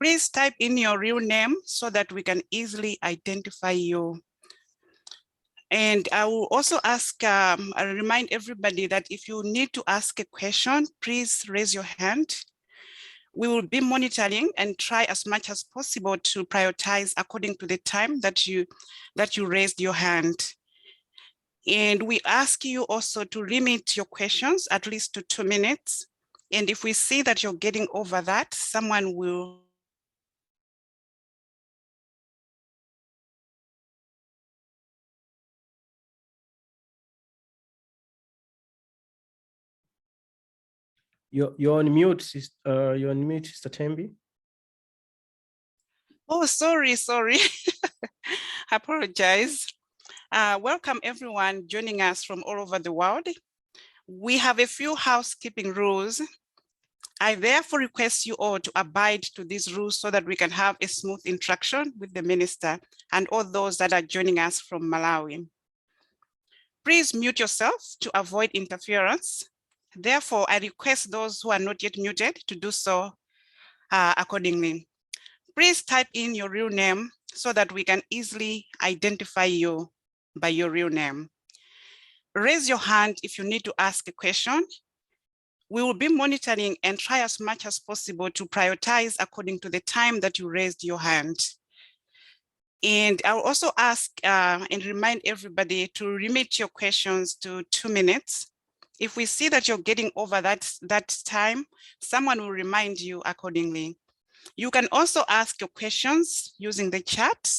Please type in your real name so that we can easily identify you. And I will also ask, I remind everybody that if you need to ask a question, please raise your hand. We will be monitoring and try as much as possible to prioritize according to the time that you raised your hand. And we ask you also to limit your questions at least to 2 minutes. And if we see that you're getting over that, someone will You're on mute, you're on mute, Sister Tembi. Oh, sorry. I apologize. Welcome everyone joining us from all over the world. We have a few housekeeping rules. I therefore request you all to abide to these rules so that we can have a smooth interaction with the minister and all those that are joining us from Malawi. Please mute yourself to avoid interference. Therefore, I request those who are not yet muted to do so accordingly. Please type in your real name so that we can easily identify you by your real name. Raise your hand if you need to ask a question. We will be monitoring and try as much as possible to prioritize according to the time that you raised your hand. And I will also ask and remind everybody to limit your questions to 2 minutes. If we see that you're getting over that time, someone will remind you accordingly. You can also ask your questions using the chat.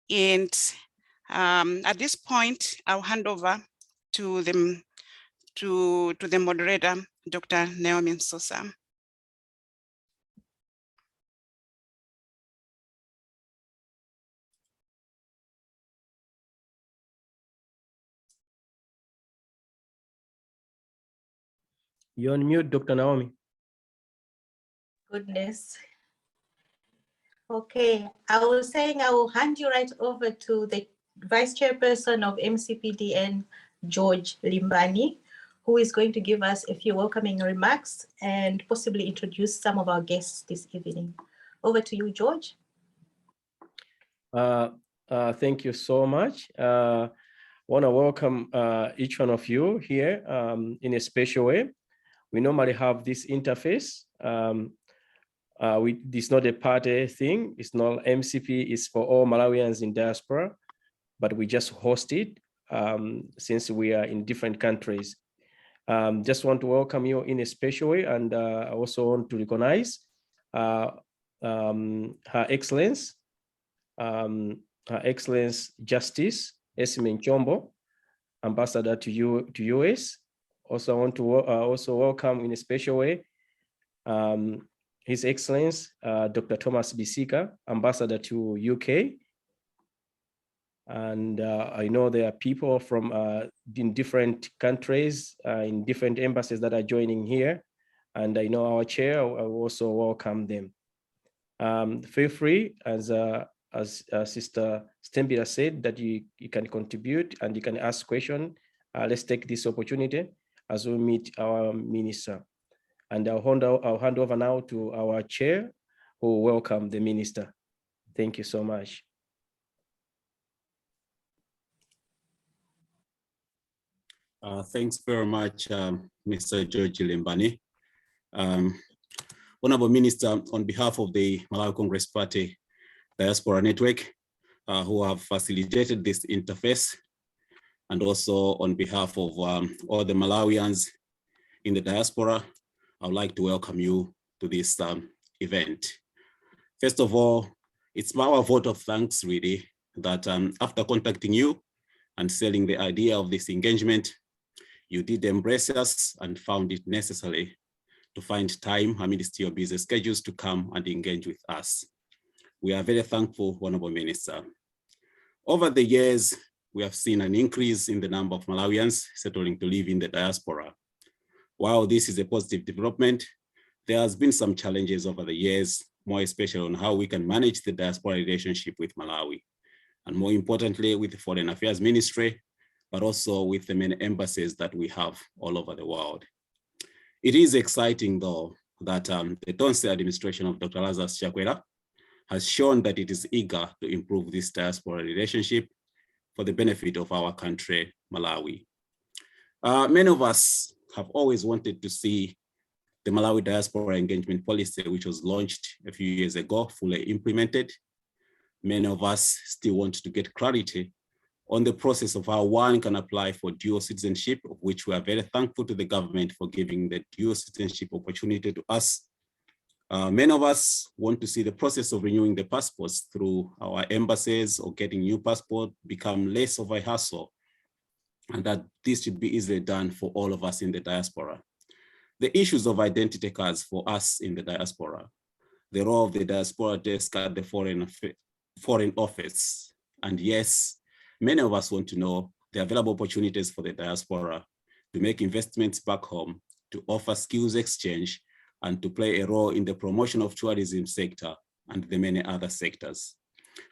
And at this point, I'll hand over to the moderator, Dr. Naomi Sosa. You're on mute, Dr. Naomi. Goodness. Okay, I was saying I will hand you right over to the Vice Chairperson of MCPDN, George Limbani, who is going to give us a few welcoming remarks and possibly introduce some of our guests this evening. Over to you, George. Thank you so much. Want to welcome each one of you here in a special way. We normally have this interface. It's not a party thing. It's not MCP. It's for all Malawians in diaspora, but we just host it since we are in different countries. Just want to welcome you in a special way, and I also want to recognize Her Excellency Justice Esme Chombo, Ambassador to US. Also, I want to also welcome in a special way His Excellency Dr. Thomas Bisika, Ambassador to UK. And I know there are people from in different countries, in different embassies that are joining here. And I know our chair, I will also welcome them. Feel free, as Sister Stembira said, that you can contribute and you can ask questions. Let's take this opportunity as we meet our minister. And I'll hand over now to our chair, who will welcome the minister. Thank you so much. Thanks very much, Mr. George Limbani. Honorable Minister, on behalf of the Malawi Congress Party Diaspora Network, who have facilitated this interface, and also on behalf of all the Malawians in the diaspora, I would like to welcome you to this event. First of all, it's our vote of thanks, really, that after contacting you and selling the idea of this engagement, you did embrace us and found it necessary to find time amidst your busy schedules to come and engage with us. We are very thankful, Honorable Minister. Over the years, we have seen an increase in the number of Malawians settling to live in the diaspora. While this is a positive development, there has been some challenges over the years, more especially on how we can manage the diaspora relationship with Malawi, and more importantly, with the Foreign Affairs Ministry, but also with the many embassies that we have all over the world. It is exciting, though, that the Tonse administration of Dr. Lazarus Chakwera has shown that it is eager to improve this diaspora relationship for the benefit of our country, Malawi. Many of us have always wanted to see the Malawi diaspora engagement policy, which was launched a few years ago, fully implemented. Many of us still want to get clarity on the process of how one can apply for dual citizenship, of which we are very thankful to the government for giving the dual citizenship opportunity to us. Many of us want to see the process of renewing the passports through our embassies or getting new passport become less of a hassle, and that this should be easily done for all of us in the diaspora. The issues of identity cards for us in the diaspora, the role of the diaspora desk at the foreign office, and yes, many of us want to know the available opportunities for the diaspora to make investments back home, to offer skills exchange, and to play a role in the promotion of tourism sector and the many other sectors.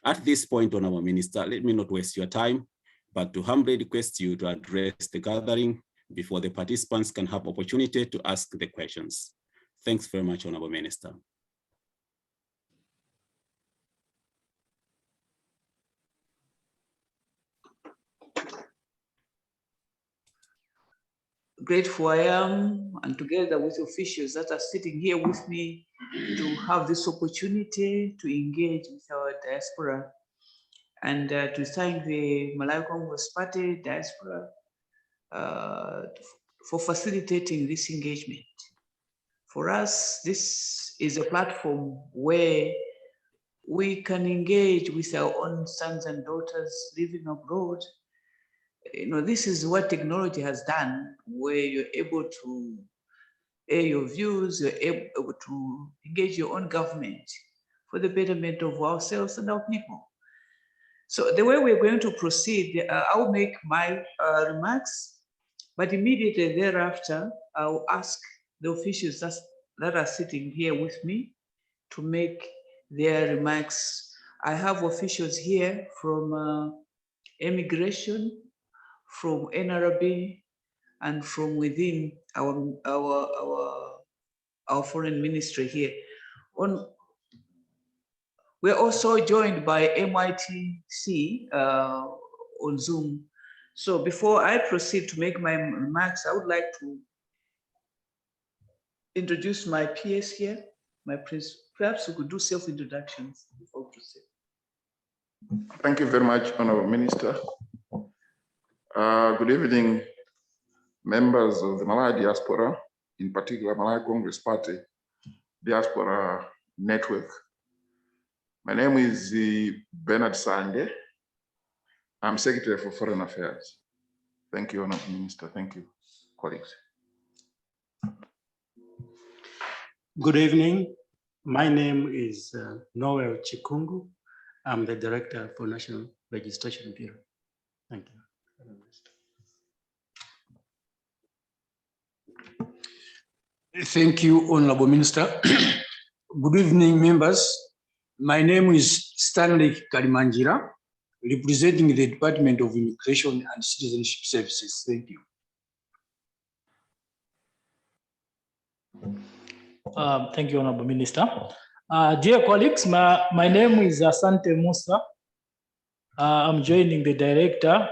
At this point, Honorable Minister, let me not waste your time, but to humbly request you to address the gathering before the participants can have opportunity to ask the questions. Thanks very much, Honorable Minister. Grateful I am, and together with officials that are sitting here with me, to have this opportunity to engage with our diaspora and to thank the Malawi Congress Party diaspora for facilitating this engagement. For us, this is a platform where we can engage with our own sons and daughters living abroad. You know, this is what technology has done, where you're able to air your views, you're able to engage your own government for the betterment of ourselves and our people. So the way we're going to proceed, I'll make my remarks, but immediately thereafter, I'll ask the officials that are sitting here with me to make their remarks. I have officials here from immigration, from NRB, and from within our foreign ministry here. We're also joined by MITC on Zoom. So before I proceed to make my remarks, I would like to introduce my peers here. Perhaps we could do self-introductions before we proceed. Thank you very much, Honorable Minister. Good evening, members of the Malawi diaspora, in particular Malawi Congress Party Diaspora Network. My name is Bernard Sange. I'm Secretary for Foreign Affairs. Thank you, Honorable Minister. Thank you, colleagues. Good evening. My name is Noel Chikungu. I'm the Director for National Registration Bureau. Thank you. Thank you, Honorable Minister. Good evening, members. My name is Stanley Kalimanjira, representing the Department of Immigration and Citizenship Services. Thank you. Thank you, Honorable Minister. Dear colleagues, my name is Asante Musa. I'm joining the Director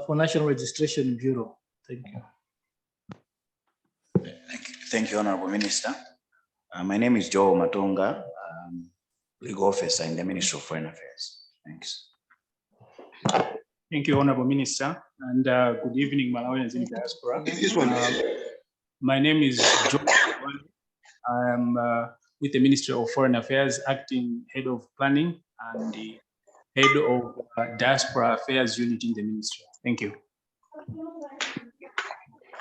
for National Registration Bureau. Thank you. Thank you, Honorable Minister. My name is Joe Matonga, Legal Officer in the Ministry of Foreign Affairs. Thanks. Thank you, Honorable Minister, and good evening, Malawians in diaspora. My name is Joe. I'm with the Ministry of Foreign Affairs, acting head of planning and the head of Diaspora Affairs unit in the ministry. Thank you.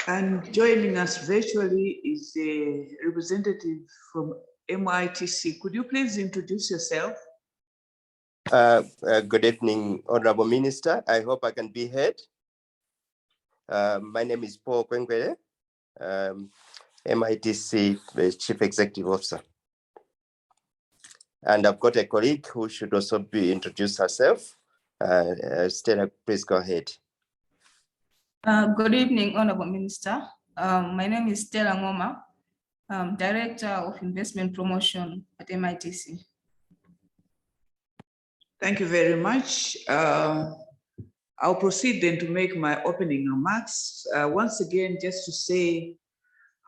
And joining us virtually is a representative from MITC. Could you please introduce yourself? Good evening, Honorable Minister. I hope I can be heard. My name is Paul Kwengwele, MITC Chief Executive Officer. And I've got a colleague who should also be introduced herself. Stella, please go ahead. Good evening, Honorable Minister. My name is Stella Ngoma. Director of Investment Promotion at MITC. Thank you very much. I'll proceed then to make my opening remarks. Once again, just to say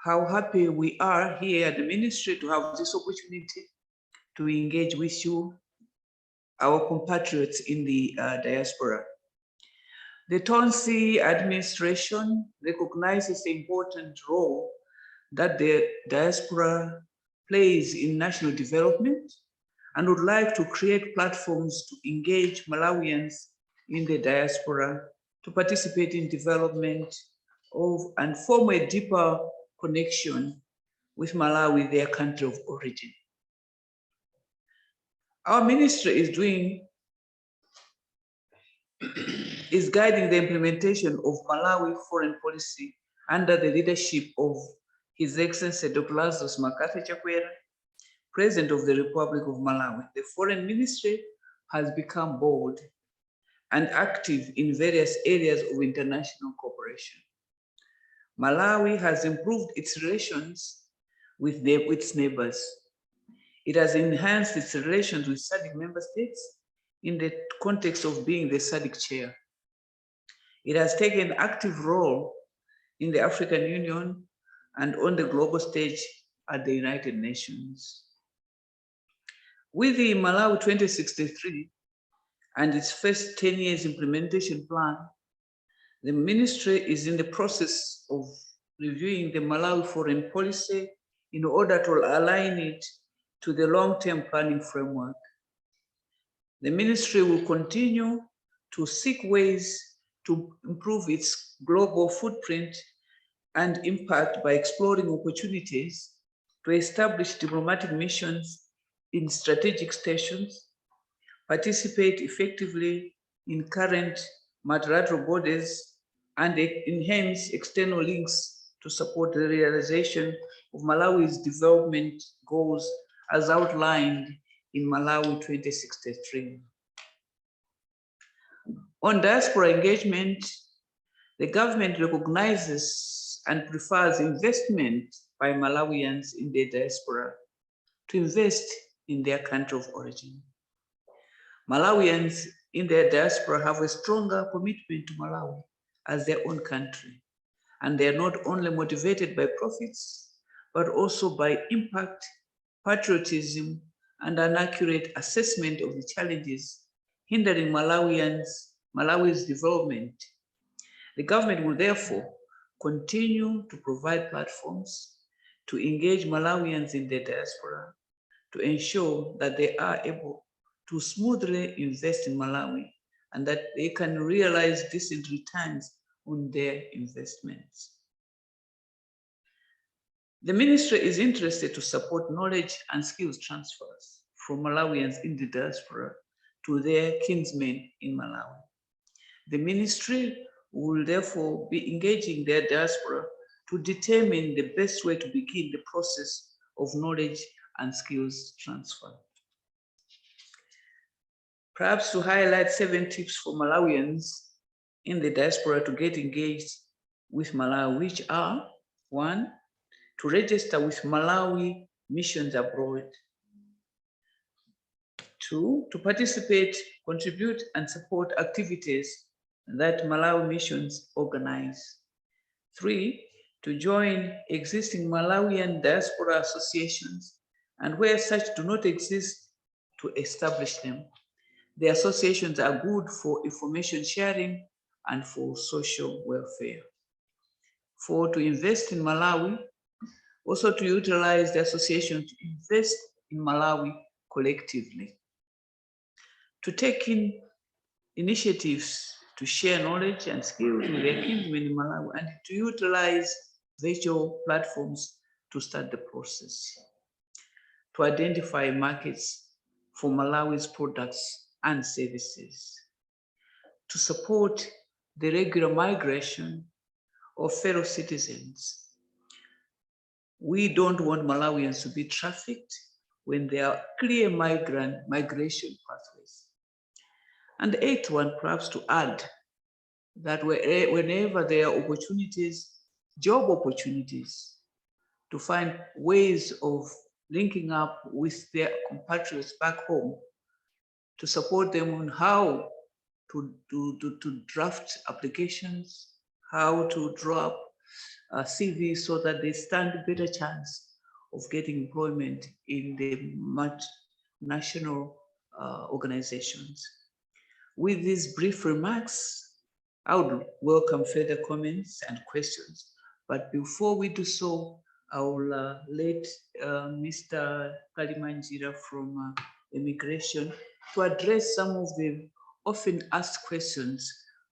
how happy we are here at the ministry to have this opportunity to engage with you, our compatriots in the diaspora. The Tonsi administration recognizes the important role that the diaspora plays in national development and would like to create platforms to engage Malawians in the diaspora to participate in development of and form a deeper connection with Malawi, their country of origin. Our ministry is guiding the implementation of Malawi foreign policy under the leadership of His Excellency Dr. Lazarus Makathi Chakwera, President of the Republic of Malawi. The foreign ministry has become bold and active in various areas of international cooperation. Malawi has improved its relations with its neighbors. It has enhanced its relations with SADC member states in the context of being the SADC chair. It has taken an active role in the African Union and on the global stage at the United Nations. With the Malawi 2063 and its first 10 years implementation plan, the ministry is in the process of reviewing the Malawi foreign policy in order to align it to the long-term planning framework. The ministry will continue to seek ways to improve its global footprint and impact by exploring opportunities to establish diplomatic missions in strategic stations, participate effectively in current multilateral bodies, and enhance external links to support the realization of Malawi's development goals as outlined in Malawi 2063. On diaspora engagement, the government recognizes and prefers investment by Malawians in the diaspora to invest in their country of origin. Malawians in their diaspora have a stronger commitment to Malawi as their own country, and they are not only motivated by profits, but also by impact, patriotism, and an accurate assessment of the challenges hindering Malawi's development. The government will therefore continue to provide platforms to engage Malawians in the diaspora to ensure that they are able to smoothly invest in Malawi and that they can realize decent returns on their investments. The ministry is interested to support knowledge and skills transfers from Malawians in the diaspora to their kinsmen in Malawi. The ministry will therefore be engaging their diaspora to determine the best way to begin the process of knowledge and skills transfer. Perhaps to highlight 7 tips for Malawians in the diaspora to get engaged with Malawi, which are: 1, to register with Malawi missions abroad. 2, to participate, contribute, and support activities that Malawi missions organize. 3, to join existing Malawian diaspora associations, and where such do not exist, to establish them. The associations are good for information sharing and for social welfare. 4, to invest in Malawi, also to utilize the association to invest in Malawi collectively. To take in initiatives to share knowledge and skills with their kinsmen in Malawi, and to utilize virtual platforms to start the process. To identify markets for Malawi's products and services. To support the regular migration of fellow citizens. We don't want Malawians to be trafficked when there are clear migration pathways. And the 8th one, perhaps to add, that whenever there are opportunities, job opportunities to find ways of linking up with their compatriots back home to support them on how to draft applications, how to draw up a CV so that they stand a better chance of getting employment in the multinational organizations. With these brief remarks, I would welcome further comments and questions. But before we do so, I will let Mr. Kalimanjira from Immigration to address some of the often asked questions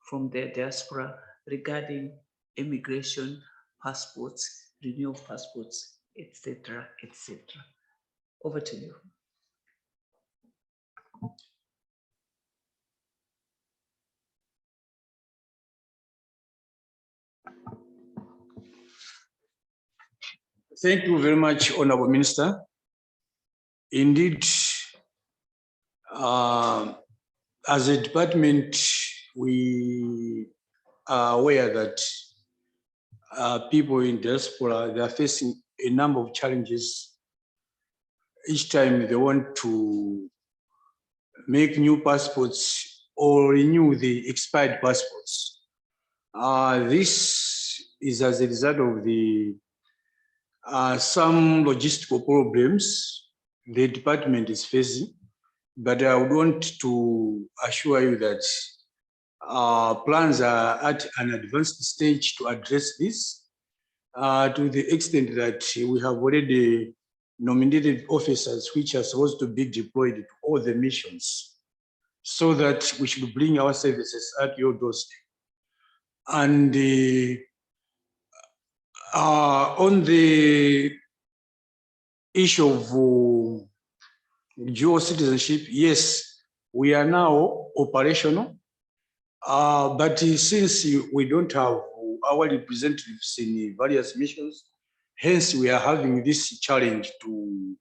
from the diaspora regarding immigration, passports, renewal of passports, etc., etc. Over to you. Thank you very much, Honorable Minister. Indeed, as a department, we are aware that people in diaspora, they are facing a number of challenges each time they want to make new passports or renew the expired passports. This is as a result of the some logistical problems the department is facing, but I would want to assure you that plans are at an advanced stage to address this to the extent that we have already nominated officers which are supposed to be deployed to all the missions so that we should bring our services at your doorstep. And on the issue of dual citizenship, yes, we are now operational, but since we don't have our representatives in various missions, hence we are having this challenge to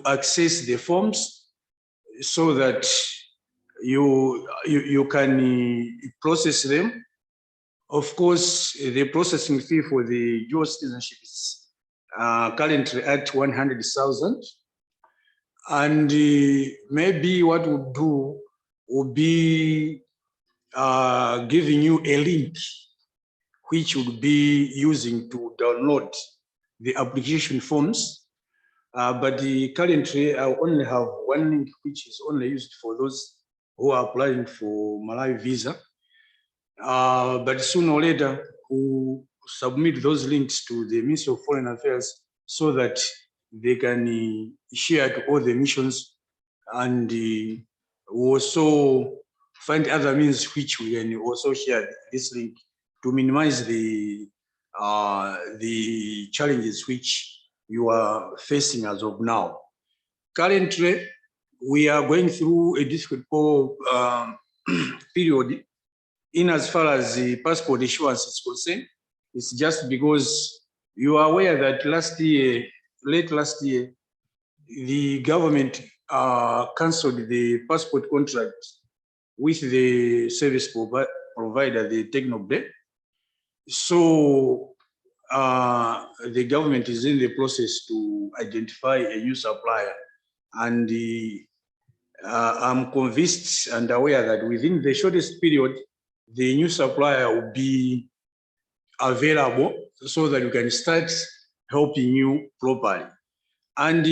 access the forms so that you can process them. Of course, the processing fee for the dual citizenship is currently at 100,000. And maybe what we'll do will be giving you a link which would be using to download the application forms. But currently, I only have one link which is only used for those who are applying for Malawi visa. But sooner or later, we'll submit those links to the Ministry of Foreign Affairs so that they can share to all the missions, and also find other means which we can also share this link to minimize the challenges which you are facing as of now. Currently, we are going through a difficult period in as far as the passport issuance is concerned. It's just because you are aware that late last year, the government cancelled the passport contract with the service provider, the Technobe. So the government is in the process to identify a new supplier. And I'm convinced and aware that within the shortest period, the new supplier will be available so that you can start helping you properly. And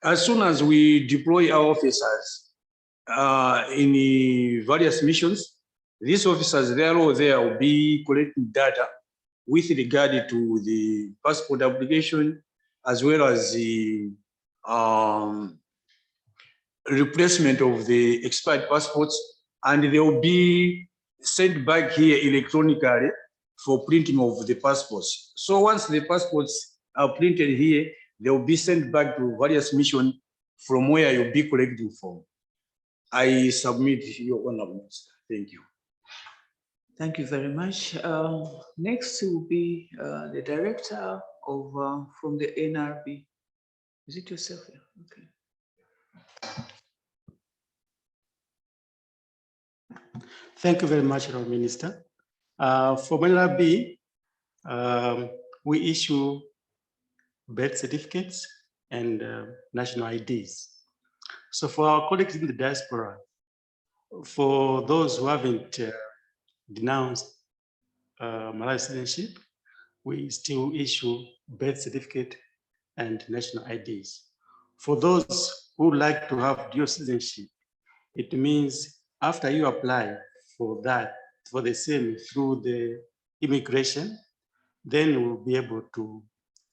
as soon as we deploy our officers in the various missions, these officers there will be collecting data with regard to the passport application, as well as the replacement of the expired passports, and they will be sent back here electronically for printing of the passports. So once the passports are printed here, they will be sent back to various missions from where you'll be collecting from. I submit your Honorable. Thank you. Thank you very much. Next will be the director of from the NRB. Is it yourself? Okay. Thank you very much, Honorable Minister. For NRB, we issue birth certificates, and national IDs. So for our colleagues in the diaspora, for those who haven't denounced Malawi citizenship, we still issue birth certificate and national IDs. For those who like to have dual citizenship, it means after you apply for that, for the same through the immigration, then we'll be able to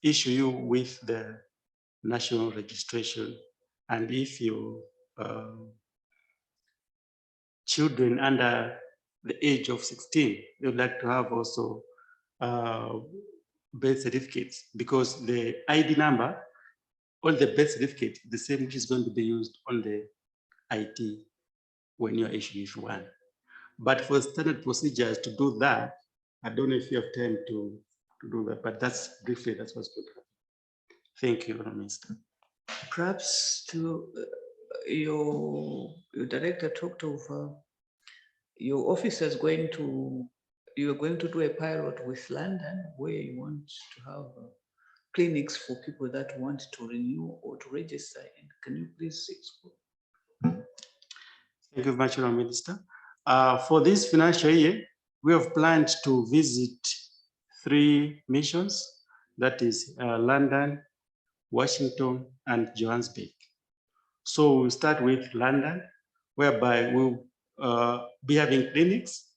issue you with the national registration. And if your children under the age of 16, they would like to have also birth certificates, because the ID number on the birth certificate, the same which is going to be used on the ID when you're issuing one. But for standard procedures to do that, I don't know if you have time to do that, but that's briefly, that's what's going to happen. Thank you, Minister. Perhaps to your director talked of your officers you're going to do a pilot with London where you want to have clinics for people that want to renew or to register. And can you please explain? Thank you very much, Minister. For this financial year, we have planned to visit 3 missions, that is London, Washington, and Johannesburg. So we'll start with London, whereby we'll be having clinics,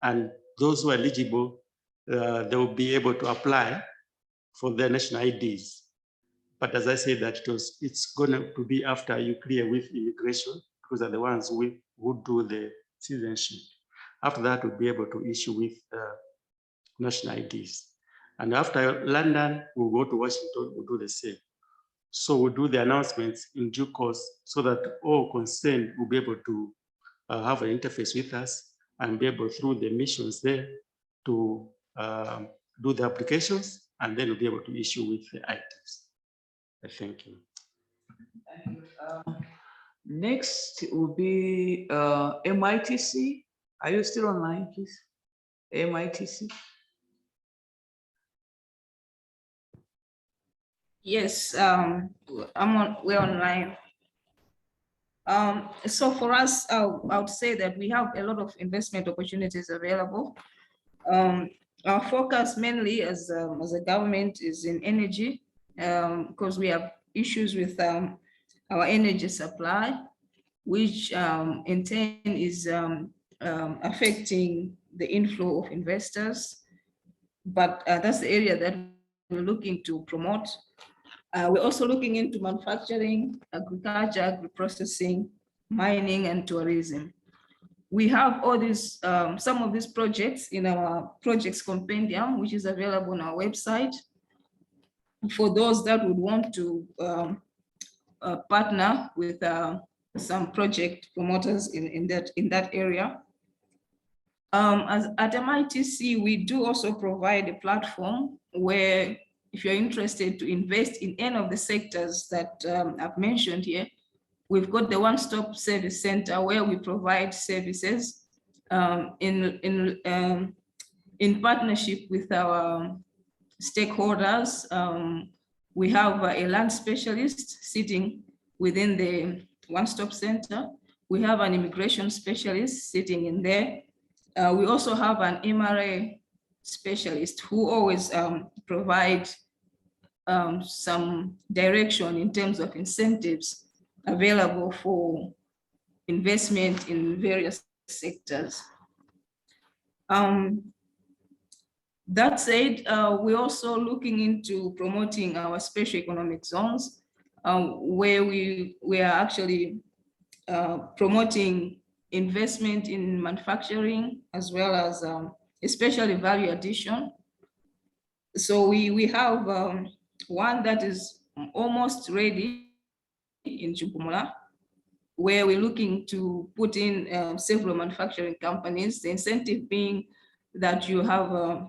and those who are eligible, they will be able to apply for their national IDs. But as I said, that it's going to be after you clear with immigration, because they're the ones who do the citizenship. After that, we'll be able to issue with national IDs. And after London, we'll go to Washington, we'll do the same. So we'll do the announcements in due course so that all concerned will be able to have an interface with us and be able through the missions there to do the applications, and then we'll be able to issue with the IDs. Thank you. Thank you. Next will be MITC. Are you still online, please? MITC. Yes, we're online. So for us, I would say that we have a lot of investment opportunities available. Our focus mainly as a government is in energy, because we have issues with our energy supply, which in turn is affecting the inflow of investors. But that's the area that we're looking to promote. We're also looking into manufacturing, agriculture, agri-processing, mining, and tourism. We have all these, some of these projects in our projects compendium, which is available on our website. For those that would want to partner with some project promoters in that area. As at MITC, we do also provide a platform where, if you're interested to invest in any of the sectors that I've mentioned here, we've got the one-stop service center where we provide services in partnership with our stakeholders. We have a land specialist sitting within the one-stop center. We have an immigration specialist sitting in there. We also have an MRA specialist who always provide some direction in terms of incentives available for investment in various sectors. That said, we're also looking into promoting our special economic zones, where we are actually promoting investment in manufacturing as well as especially value addition. So we have one that is almost ready in Chupumula, where we're looking to put in several manufacturing companies, the incentive being that you have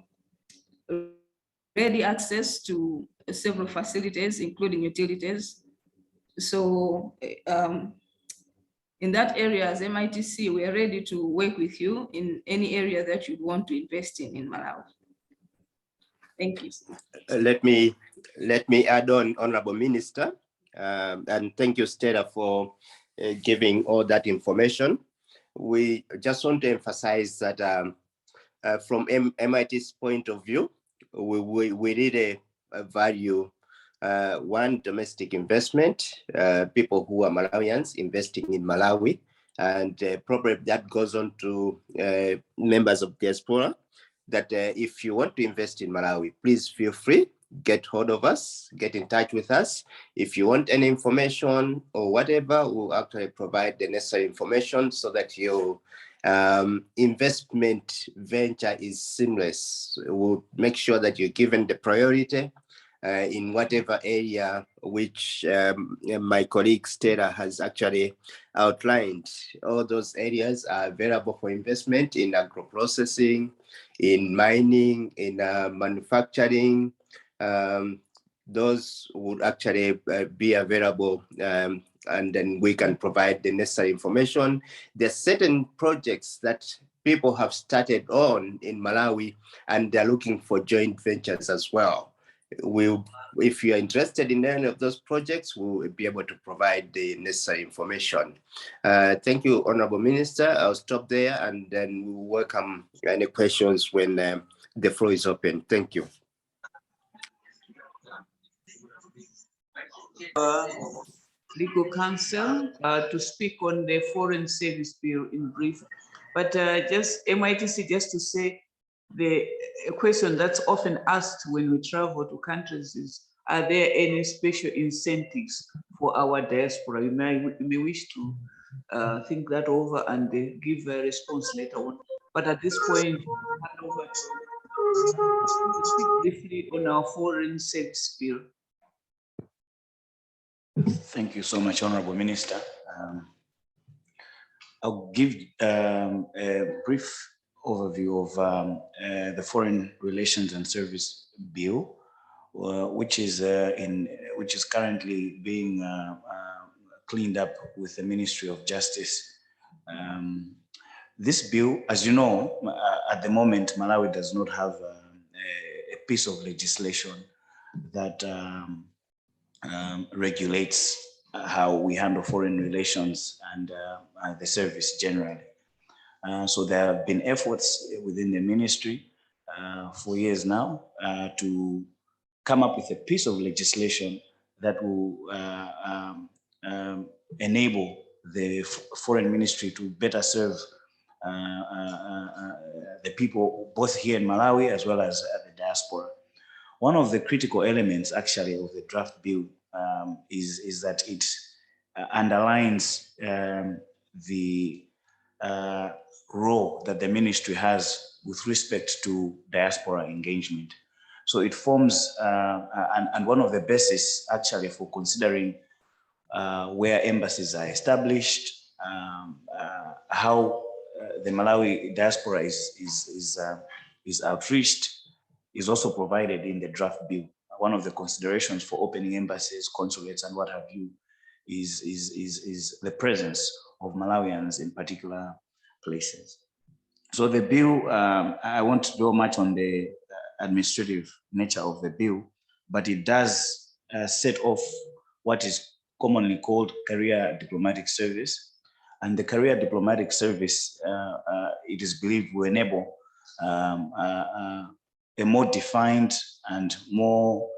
ready access to several facilities, including utilities. So in that area, as MITC, we are ready to work with you in any area that you'd want to invest in Malawi. Thank you. Let me add on, Honorable Minister, and thank you, Stella, for giving all that information. We just want to emphasize that from MIT's point of view, we really value one, domestic investment, people who are Malawians investing in Malawi, and probably that goes on to members of Diaspora, that if you want to invest in Malawi, please feel free, get hold of us, get in touch with us. If you want any information or whatever, we'll actually provide the necessary information so that your investment venture is seamless. We'll make sure that you're given the priority in whatever area which my colleague Stella has actually outlined. All those areas are available for investment in agro-processing, in mining, in manufacturing. Those would actually be available, and then we can provide the necessary information. There are certain projects that people have started on in Malawi, and they're looking for joint ventures as well. If you're interested in any of those projects, we'll be able to provide the necessary information. Thank you, Honorable Minister. I'll stop there, and then we'll welcome any questions when the floor is open. Thank you. Legal counsel to speak on the Foreign Service Bill in brief, but just MITC, just to say, the question that's often asked when we travel to countries is, are there any special incentives for our diaspora? You may wish to think that over and give a response later on. But at this point, hand over to speak briefly on our Foreign Service Bill. Thank you so much, Honorable Minister. I'll give a brief overview of the Foreign Relations and Service Bill, which is currently being cleaned up with the Ministry of Justice. This bill, as you know, at the moment, Malawi does not have a piece of legislation that regulates how we handle foreign relations and the service generally. So there have been efforts within the ministry for years now to come up with a piece of legislation that will enable the foreign ministry to better serve the people both here in Malawi as well as the diaspora. One of the critical elements actually of the draft bill is that it underlines the role that the ministry has with respect to diaspora engagement. So it forms, and one of the bases actually for considering where embassies are established, how the Malawi diaspora is outreached, is also provided in the draft bill. One of the considerations for opening embassies, consulates, and what have you is the presence of Malawians in particular places. So the bill, I won't dwell much on the administrative nature of the bill, but it does set off what is commonly called career diplomatic service. And the career diplomatic service, it is believed, will enable a more defined and more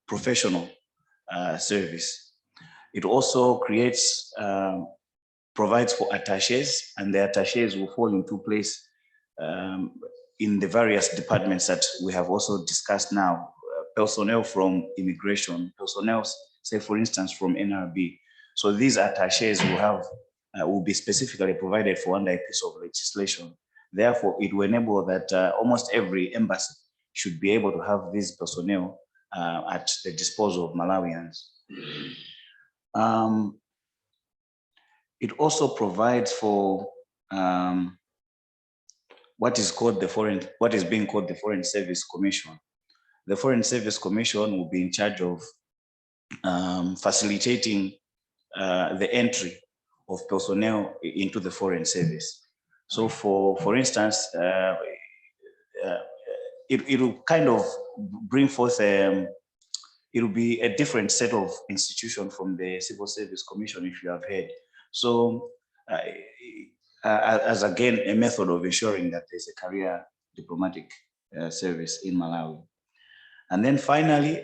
professional service. It also creates, provides for attaches, and the attaches will fall into place in the various departments that we have also discussed now. Personnel from immigration, personnel, say for instance, from NRB. So these attaches will have, will be specifically provided for under a piece of legislation. Therefore, it will enable that almost every embassy should be able to have these personnel at the disposal of Malawians. It also provides for what is being called the Foreign Service Commission. The Foreign Service Commission will be in charge of facilitating the entry of personnel into the foreign service. So for instance, it'll kind of bring forth it'll be a different set of institution from the Civil Service Commission, if you have heard. So as again, a method of ensuring that there's a career diplomatic service in Malawi. And then finally,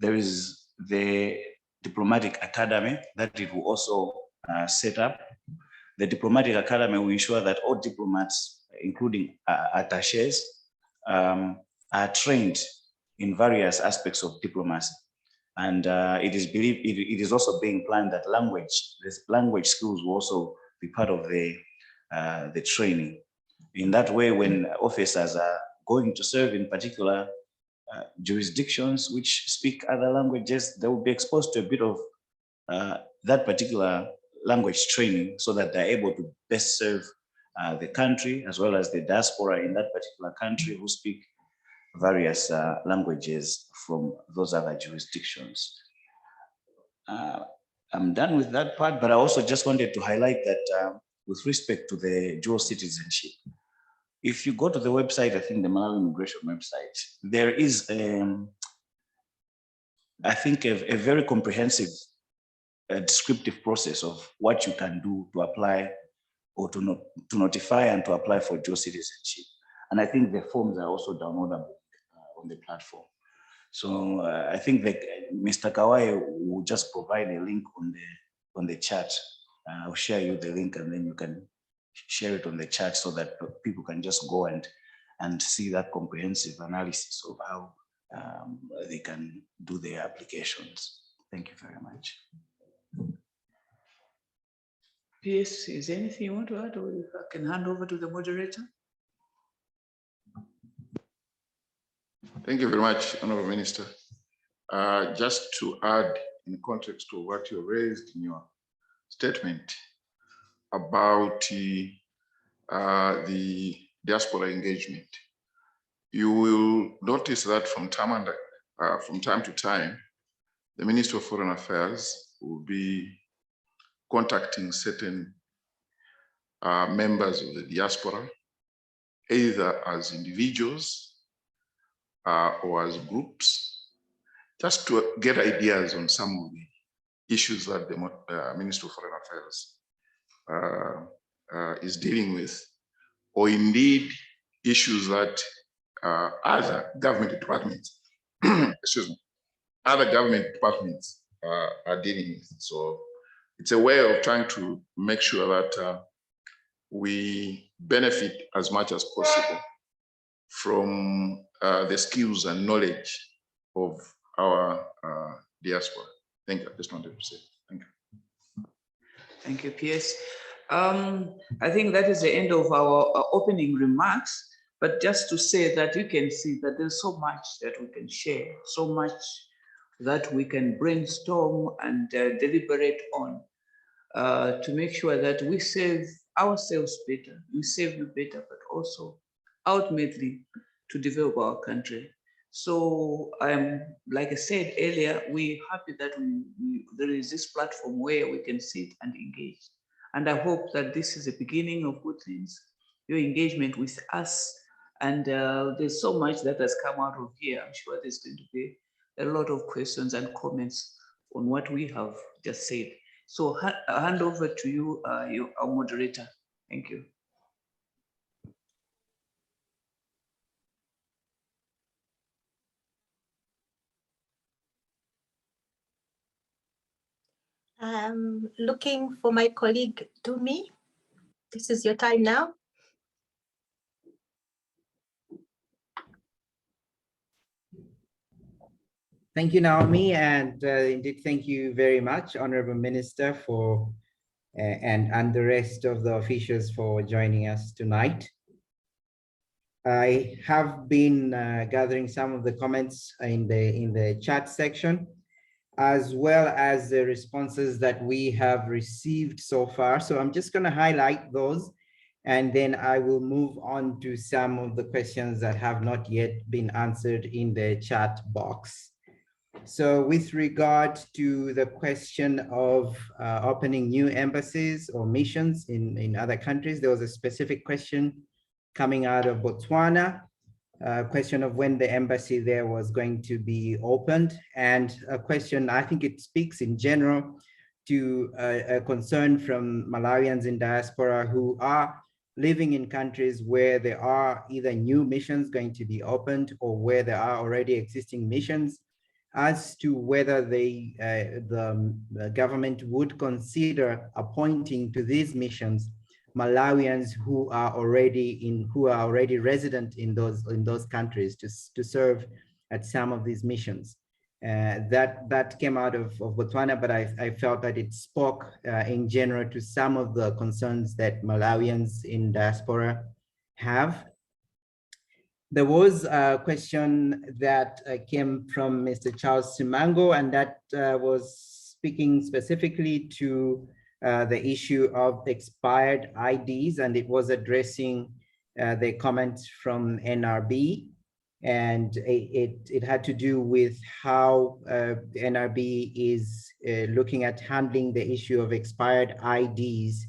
there is the Diplomatic Academy that it will also set up. The Diplomatic Academy will ensure that all diplomats, including attachés, are trained in various aspects of diplomacy. And it is believed, it is also being planned that language skills will also be part of the training. In that way, when officers are going to serve in particular jurisdictions which speak other languages, they will be exposed to a bit of that particular language training so that they're able to best serve the country as well as the diaspora in that particular country who speak various languages from those other jurisdictions. I'm done with that part, but I also just wanted to highlight that with respect to the dual citizenship, if you go to the website, I think the Malawi immigration website, there is, I think, a very comprehensive descriptive process of what you can do to apply or to notify and to apply for dual citizenship. And I think the forms are also downloadable on the platform. So I think that Mr. Kawai will just provide a link on the chat. I'll share you the link and then you can share it on the chat so that people can just go and see that comprehensive analysis of how they can do their applications. Thank you very much. PS, is there anything you want to add, or if I can hand over to the moderator? Thank you very much, Honorable Minister. Just to add in context to what you raised in your statement about the diaspora engagement, you will notice that from time to time, the Minister of Foreign Affairs will be contacting certain members of the diaspora, either as individuals or as groups, just to get ideas on some of the issues that the Minister of Foreign Affairs is dealing with, or indeed issues that other government departments, excuse me, other government departments are dealing with. So it's a way of trying to make sure that we benefit as much as possible from the skills and knowledge of our diaspora. Thank you. I just wanted to say thank you. Thank you, PS. I think that is the end of our opening remarks. But just to say that you can see that there's so much that we can share, so much that we can brainstorm and deliberate on to make sure that we serve ourselves better, we serve you better, but also ultimately to develop our country. So like I said earlier, we're happy that there is this platform where we can sit and engage. And I hope that this is the beginning of good things, your engagement with us. And there's so much that has come out of here. I'm sure there's going to be a lot of questions and comments on what we have just said. So I'll hand over to you, our moderator. Thank you. I'm looking for my colleague, Dumi. This is your time now. Thank you, Naomi, and indeed, thank you very much, Honorable Minister, for and the rest of the officials for joining us tonight. I have been gathering some of the comments in the chat section, as well as the responses that we have received so far. So I'm just going to highlight those, and then I will move on to some of the questions that have not yet been answered in the chat box. So with regard to the question of opening new embassies or missions in other countries, there was a specific question coming out of Botswana. question of when the embassy there was going to be opened, and a question, I think it speaks in general to a concern from Malawians in diaspora who are living in countries where there are either new missions going to be opened or where there are already existing missions, as to whether the government would consider appointing to these missions Malawians who are already resident in those countries to serve at some of these missions. That came out of Botswana, but I felt that it spoke in general to some of the concerns that Malawians in diaspora have. There was a question that came from Mr. Charles Simango, and that was speaking specifically to the issue of expired IDs, and it was addressing the comments from NRB. And it had to do with how the NRB is looking at handling the issue of expired IDs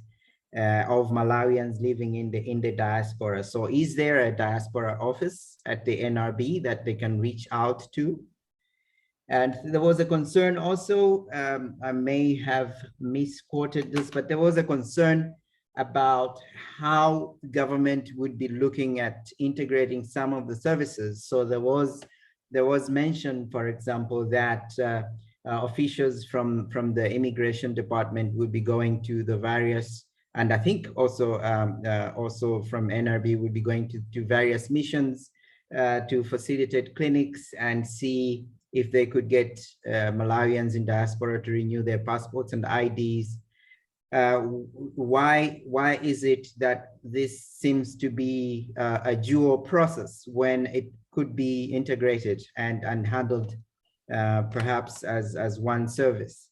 of Malawians living in the diaspora. So is there a diaspora office at the NRB that they can reach out to? And there was a concern also, I may have misquoted this, but there was a concern about how government would be looking at integrating some of the services. So there was mention, for example, that officials from the immigration department would be going to the various, and I think also from NRB would be going to various missions to facilitate clinics and see if they could get Malawians in diaspora to renew their passports and IDs. Why is it that this seems to be a dual process when it could be integrated and handled perhaps as one service?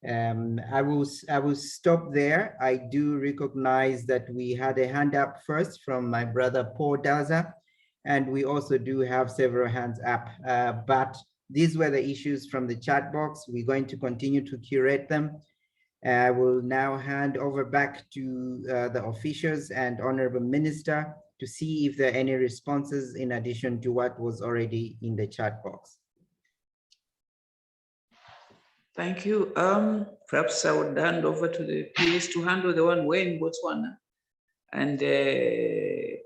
I will stop there. I do recognize that we had a hand up first from my brother Paul Daza, and we also do have several hands up, but these were the issues from the chat box. We're going to continue to curate them. I will now hand over back to the officials and Honorable Minister to see if there are any responses in addition to what was already in the chat box. Thank you. Perhaps I would hand over to the PS to handle the one way in Botswana. And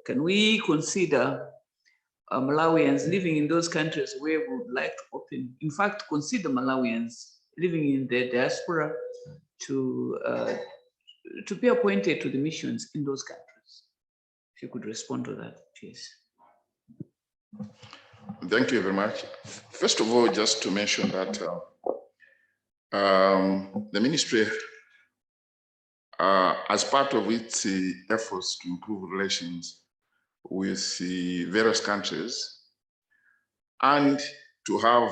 can we consider Malawians living in those countries where we would like to open, in fact, consider Malawians living in the diaspora to be appointed to the missions in those countries? If you could respond to that, please. Thank you very much. First of all, just to mention that the ministry, as part of its efforts to improve relations with the various countries and to have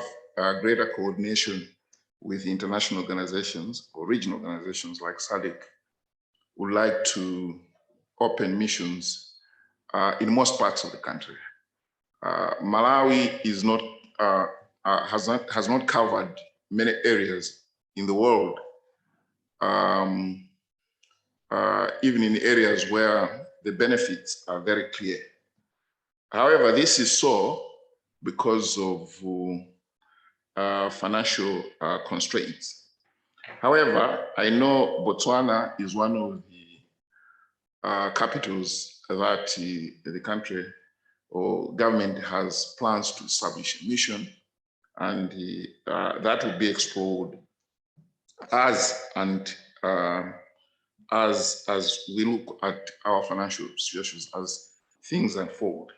greater coordination with international organizations or regional organizations like SADC, would like to open missions in most parts of the country. Malawi is not has not covered many areas in the world, even in areas where the benefits are very clear. However, this is so because of financial constraints. However, I know Botswana is one of the capitals that the country or government has plans to establish a mission, and that will be explored as we look at our financial situations as things unfold.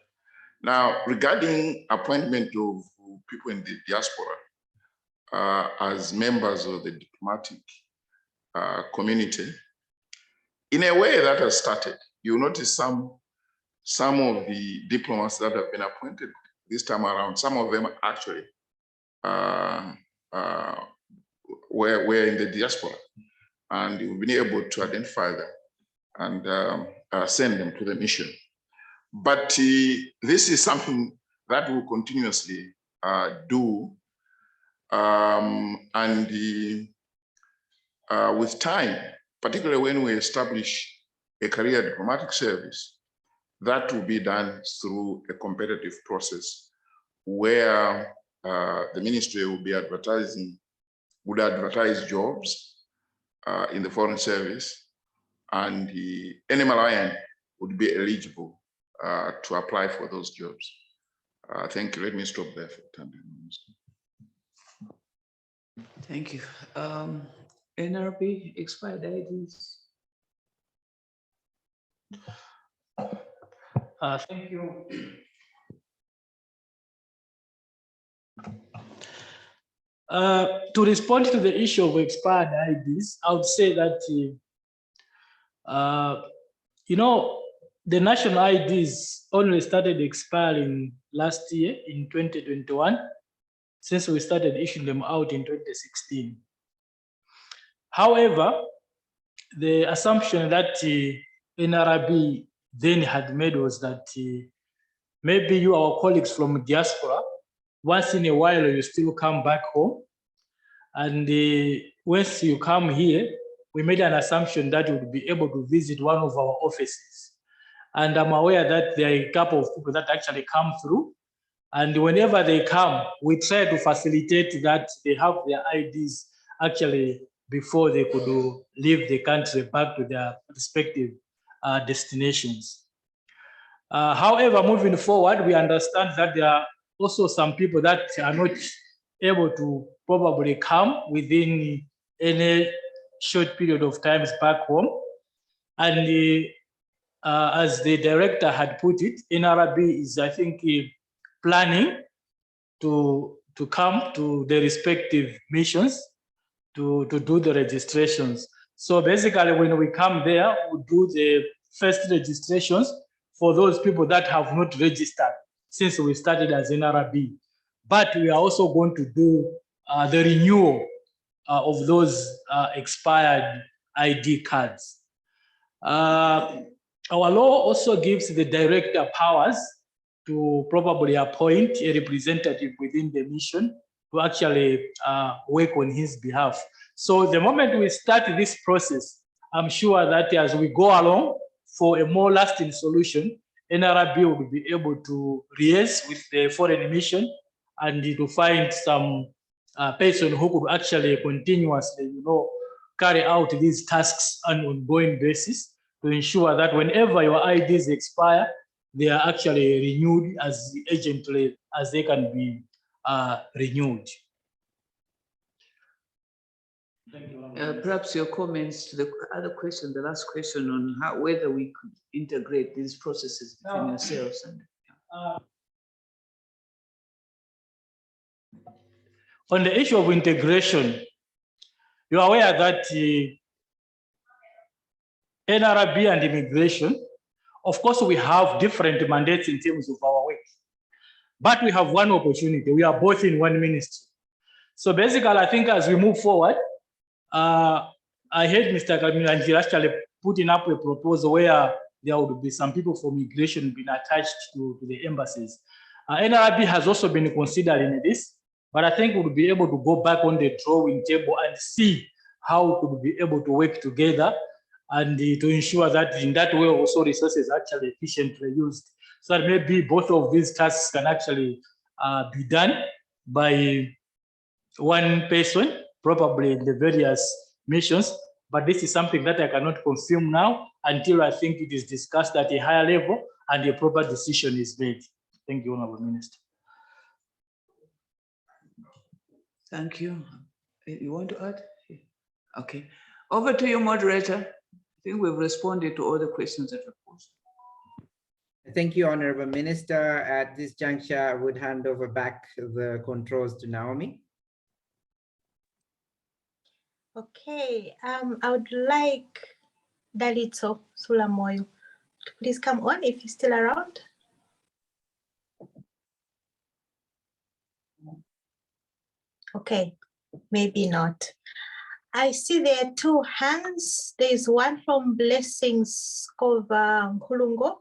Now, regarding appointment of people in the diaspora as members of the diplomatic community, in a way that has started. You'll notice some of the diplomats that have been appointed this time around, some of them actually were in the diaspora, and we've been able to identify them and send them to the mission. But this is something that we'll continuously do, and with time, particularly when we establish a career diplomatic service, that will be done through a competitive process where the ministry will be would advertise jobs in the foreign service, and any Malawian would be eligible to apply for those jobs. Thank you. Let me stop there for the time. Thank you. NRP expired IDs. Thank you. To respond to the issue of expired IDs, I would say that, you know, the national IDs only started expiring last year in 2021, since we started issuing them out in 2016. However, the assumption that NRB then had made was that maybe you, our colleagues from Diaspora, once in a while you still come back home. And once you come here, we made an assumption that you would be able to visit one of our offices. And I'm aware that there are a couple of people that actually come through. And whenever they come, we try to facilitate that they have their IDs actually before they could leave the country back to their respective destinations. However, moving forward, we understand that there are also some people that are not able to probably come within any short period of time back home. And as the director had put it, NRB is, I think, planning to come to the respective missions to do the registrations. So basically, when we come there, we do the first registrations for those people that have not registered since we started as NRB. But we are also going to do the renewal of those expired ID cards. Our law also gives the director powers to probably appoint a representative within the mission to actually work on his behalf. So the moment we start this process, I'm sure that as we go along for a more lasting solution, NRB will be able to liaise with the foreign mission and to find some person who could actually continuously, carry out these tasks on an ongoing basis to ensure that whenever your IDs expire, they are actually renewed as urgently as they can be renewed. Perhaps your comments to the other question, the last question on whether we could integrate these processes between yourselves and. On the issue of integration, you are aware that NRB and immigration, of course, we have different mandates in terms of our work, but we have one opportunity. We are both in one ministry. So basically, I think as we move forward, I heard Mr. Kamilanji actually putting up a proposal where there would be some people from immigration being attached to the embassies. NRB has also been considering this, but I think we'll be able to go back on the drawing table and see how we could be able to work together and to ensure that in that way also resources are actually efficiently used. So that maybe both of these tasks can actually be done by one person, probably in the various missions, but this is something that I cannot confirm now until I think it is discussed at a higher level and a proper decision is made. Thank you, Honorable Minister. Thank you. You want to add? Okay. Over to you, moderator. I think we've responded to all the questions that were posed. Thank you, Honorable Minister. At this juncture, I would hand over back the controls to Naomi. Okay, I would like Dalito Sulamoyo to please come on if you're still around. Okay, maybe not. I see there are two hands. There's one from Blessings Kova Nkulungo.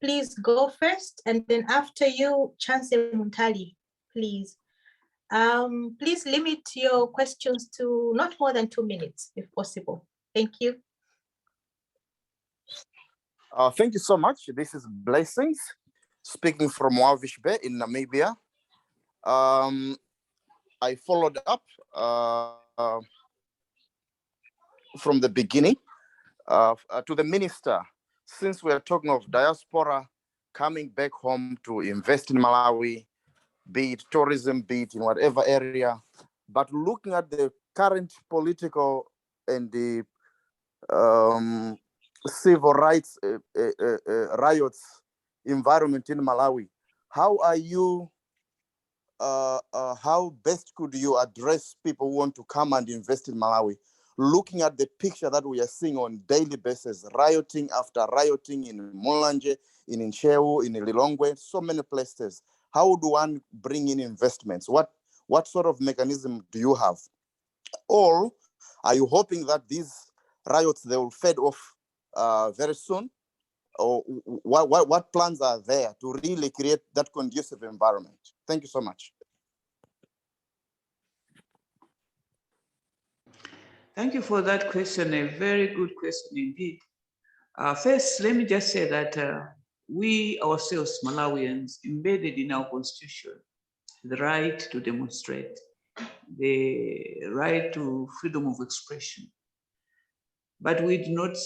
Please go first, and then after you, Chance Muntali, please. Please limit your questions to not more than 2 minutes, if possible. Thank you. Thank you so much. This is Blessings, speaking from Wavish Bay in Namibia. I followed up from the beginning to the minister, since we are talking of diaspora coming back home to invest in Malawi, be it tourism, be it in whatever area, but looking at the current political and the civil rights riots environment in Malawi, how are you, how best could you address people who want to come and invest in Malawi? Looking at the picture that we are seeing on daily basis, rioting after rioting in Mulanje, in Nchewu, in Lilongwe, so many places. How would one bring in investments? What sort of mechanism do you have? Or are you hoping that these riots, they will fade off very soon? Or what plans are there to really create that conducive environment? Thank you so much. Thank you for that question, a very good question indeed. First, let me just say that we ourselves, Malawians, embedded in our constitution, the right to demonstrate, the right to freedom of expression. But we do not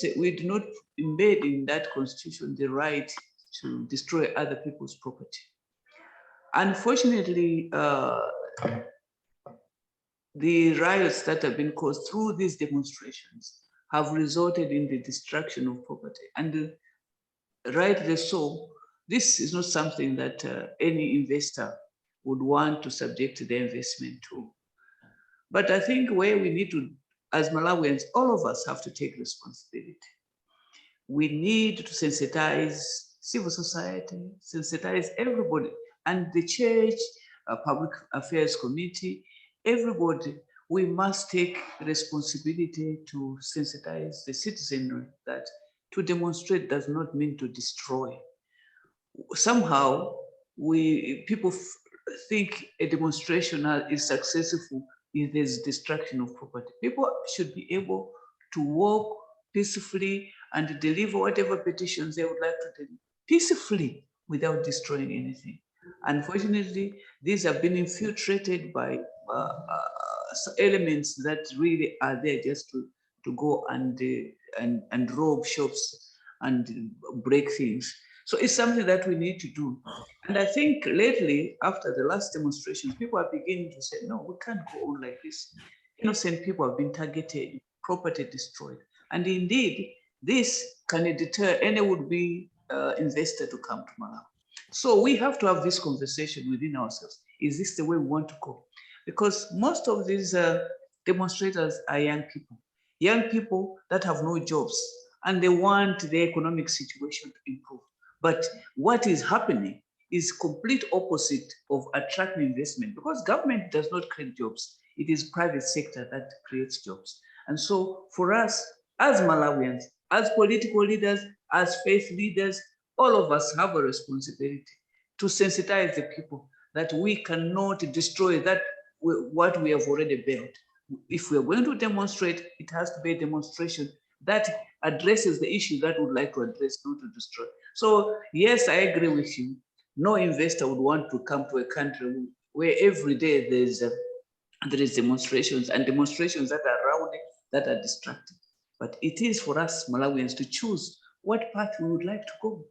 embed in that constitution the right to destroy other people's property. Unfortunately, the riots that have been caused through these demonstrations have resulted in the destruction of property. And rightly so, this is not something that any investor would want to subject their investment to. But I think where we need to, as Malawians, all of us have to take responsibility. We need to sensitize civil society, sensitize everybody, and the church, public affairs committee, everybody. We must take responsibility to sensitize the citizenry that to demonstrate does not mean to destroy. Somehow, people think a demonstration is successful if there's destruction of property. People should be able to walk peacefully and deliver whatever petitions they would like to deliver peacefully without destroying anything. Unfortunately, these have been infiltrated by elements that really are there just to go and rob shops and break things. So it's something that we need to do. And I think lately, after the last demonstrations, people are beginning to say, no, we can't go on like this. Innocent people have been targeted, property destroyed. And indeed, this can deter any would-be investor to come to Malawi. So we have to have this conversation within ourselves. Is this the way we want to go? Because most of these demonstrators are young people that have no jobs, and they want their economic situation to improve. But what is happening is complete opposite of attracting investment, because government does not create jobs. It is private sector that creates jobs. And so for us, as Malawians, as political leaders, as faith leaders, all of us have a responsibility to sensitize the people that we cannot destroy that what we have already built. If we are going to demonstrate, it has to be a demonstration that addresses the issue that we would like to address, not to destroy. So yes, I agree with you. No investor would want to come to a country where every day there is demonstrations, and demonstrations that are rowdy, that are destructive. But it is for us Malawians to choose what path we would like to go.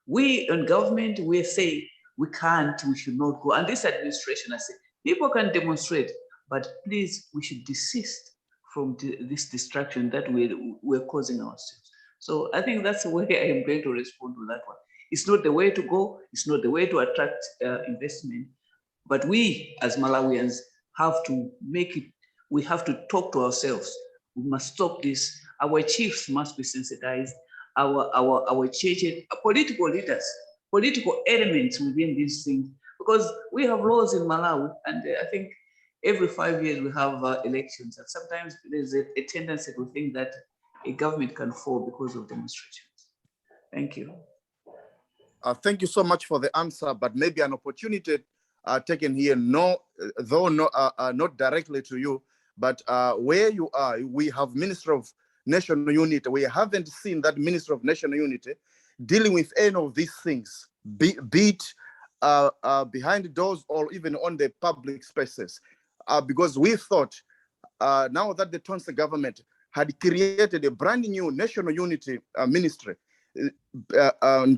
We in government, we say we can't, we should not go. And this administration, I say, people can demonstrate, but please, we should desist from this distraction that we're causing ourselves. So I think that's the way I am going to respond to that one. It's not the way to go. It's not the way to attract investment. But we, as Malawians, have to make it, we have to talk to ourselves. We must stop this. Our chiefs must be sensitized. Our churches, political leaders, political elements within these things, because we have laws in Malawi, and I think every 5 years we have elections, and sometimes there's a tendency to think that a government can fall because of demonstrations. Thank you. Thank you so much for the answer, but maybe an opportunity taken here, not directly to you, but where you are, we have Minister of National Unity. We haven't seen that Minister of National Unity dealing with any of these things, be it behind doors or even on the public spaces, because we thought now that the Tonse government had created a brand new national unity ministry,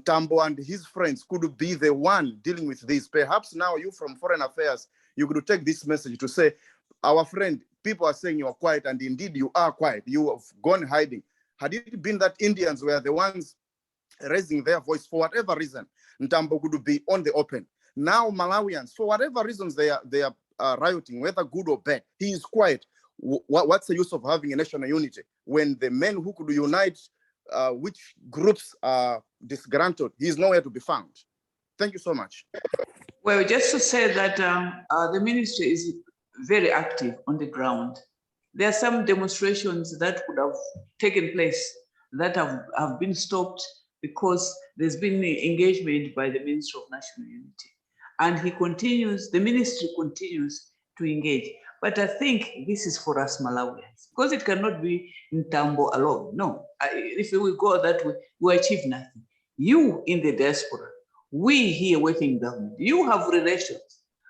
Tembo and his friends could be the one dealing with this. Perhaps now you from Foreign Affairs, you could take this message to say, our friend, people are saying you are quiet, and indeed you are quiet. You have gone hiding. Had it been that Indians were the ones raising their voice for whatever reason, Tembo could be on the open. Now Malawians, for whatever reasons they are rioting, whether good or bad, he is quiet. What's the use of having a national unity when the men who could unite which groups are disgruntled, he is nowhere to be found? Thank you so much. Well, just to say that the ministry is very active on the ground. There are some demonstrations that could have taken place that have been stopped because there's been engagement by the Minister of National Unity. And he continues, the ministry continues to engage. But I think this is for us Malawians, because it cannot be in Tembo alone. No, if we go that way, we achieve nothing. You in the diaspora, we here working in government, you have relations.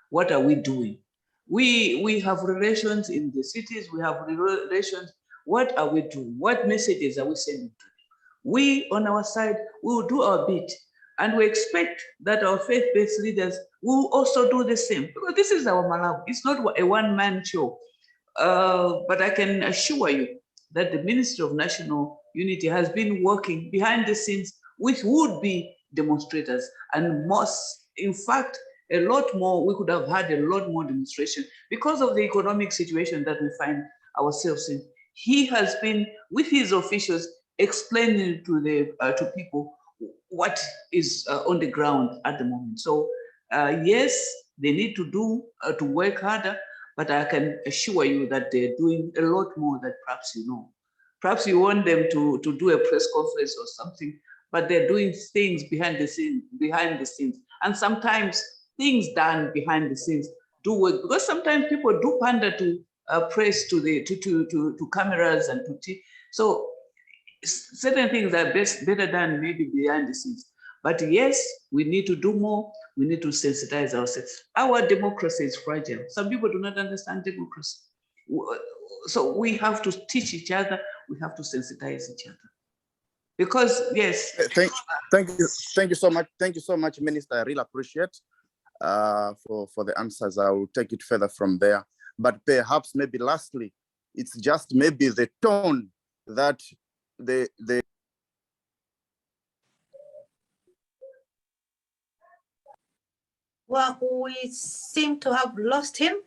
What are we doing? We have relations in the cities, we have relations. What are we doing? What messages are we sending to them? We on our side, we will do our bit. And we expect that our faith-based leaders will also do the same, because this is our Malawi. It's not a one-man show. But I can assure you that the Ministry of National Unity has been working behind the scenes with would-be demonstrators, and most, in fact, a lot more. We could have had a lot more demonstration because of the economic situation that we find ourselves in. He has been, with his officials, explaining to people what is on the ground at the moment. So yes, they need to work harder, but I can assure you that they're doing a lot more than perhaps you know. Perhaps you want them to do a press conference or something, but they're doing things behind the scenes. And sometimes things done behind the scenes do work, because sometimes people do pander to press, to cameras and to so certain things are better done maybe behind the scenes. But yes, we need to do more. We need to sensitize ourselves. Our democracy is fragile. Some people do not understand democracy. So we have to teach each other. We have to sensitize each other. Because yes. Thank you so much. Thank you so much, Minister. I really appreciate for the answers. I will take it further from there. But perhaps maybe lastly, it's just maybe the tone that Well, we seem to have lost him.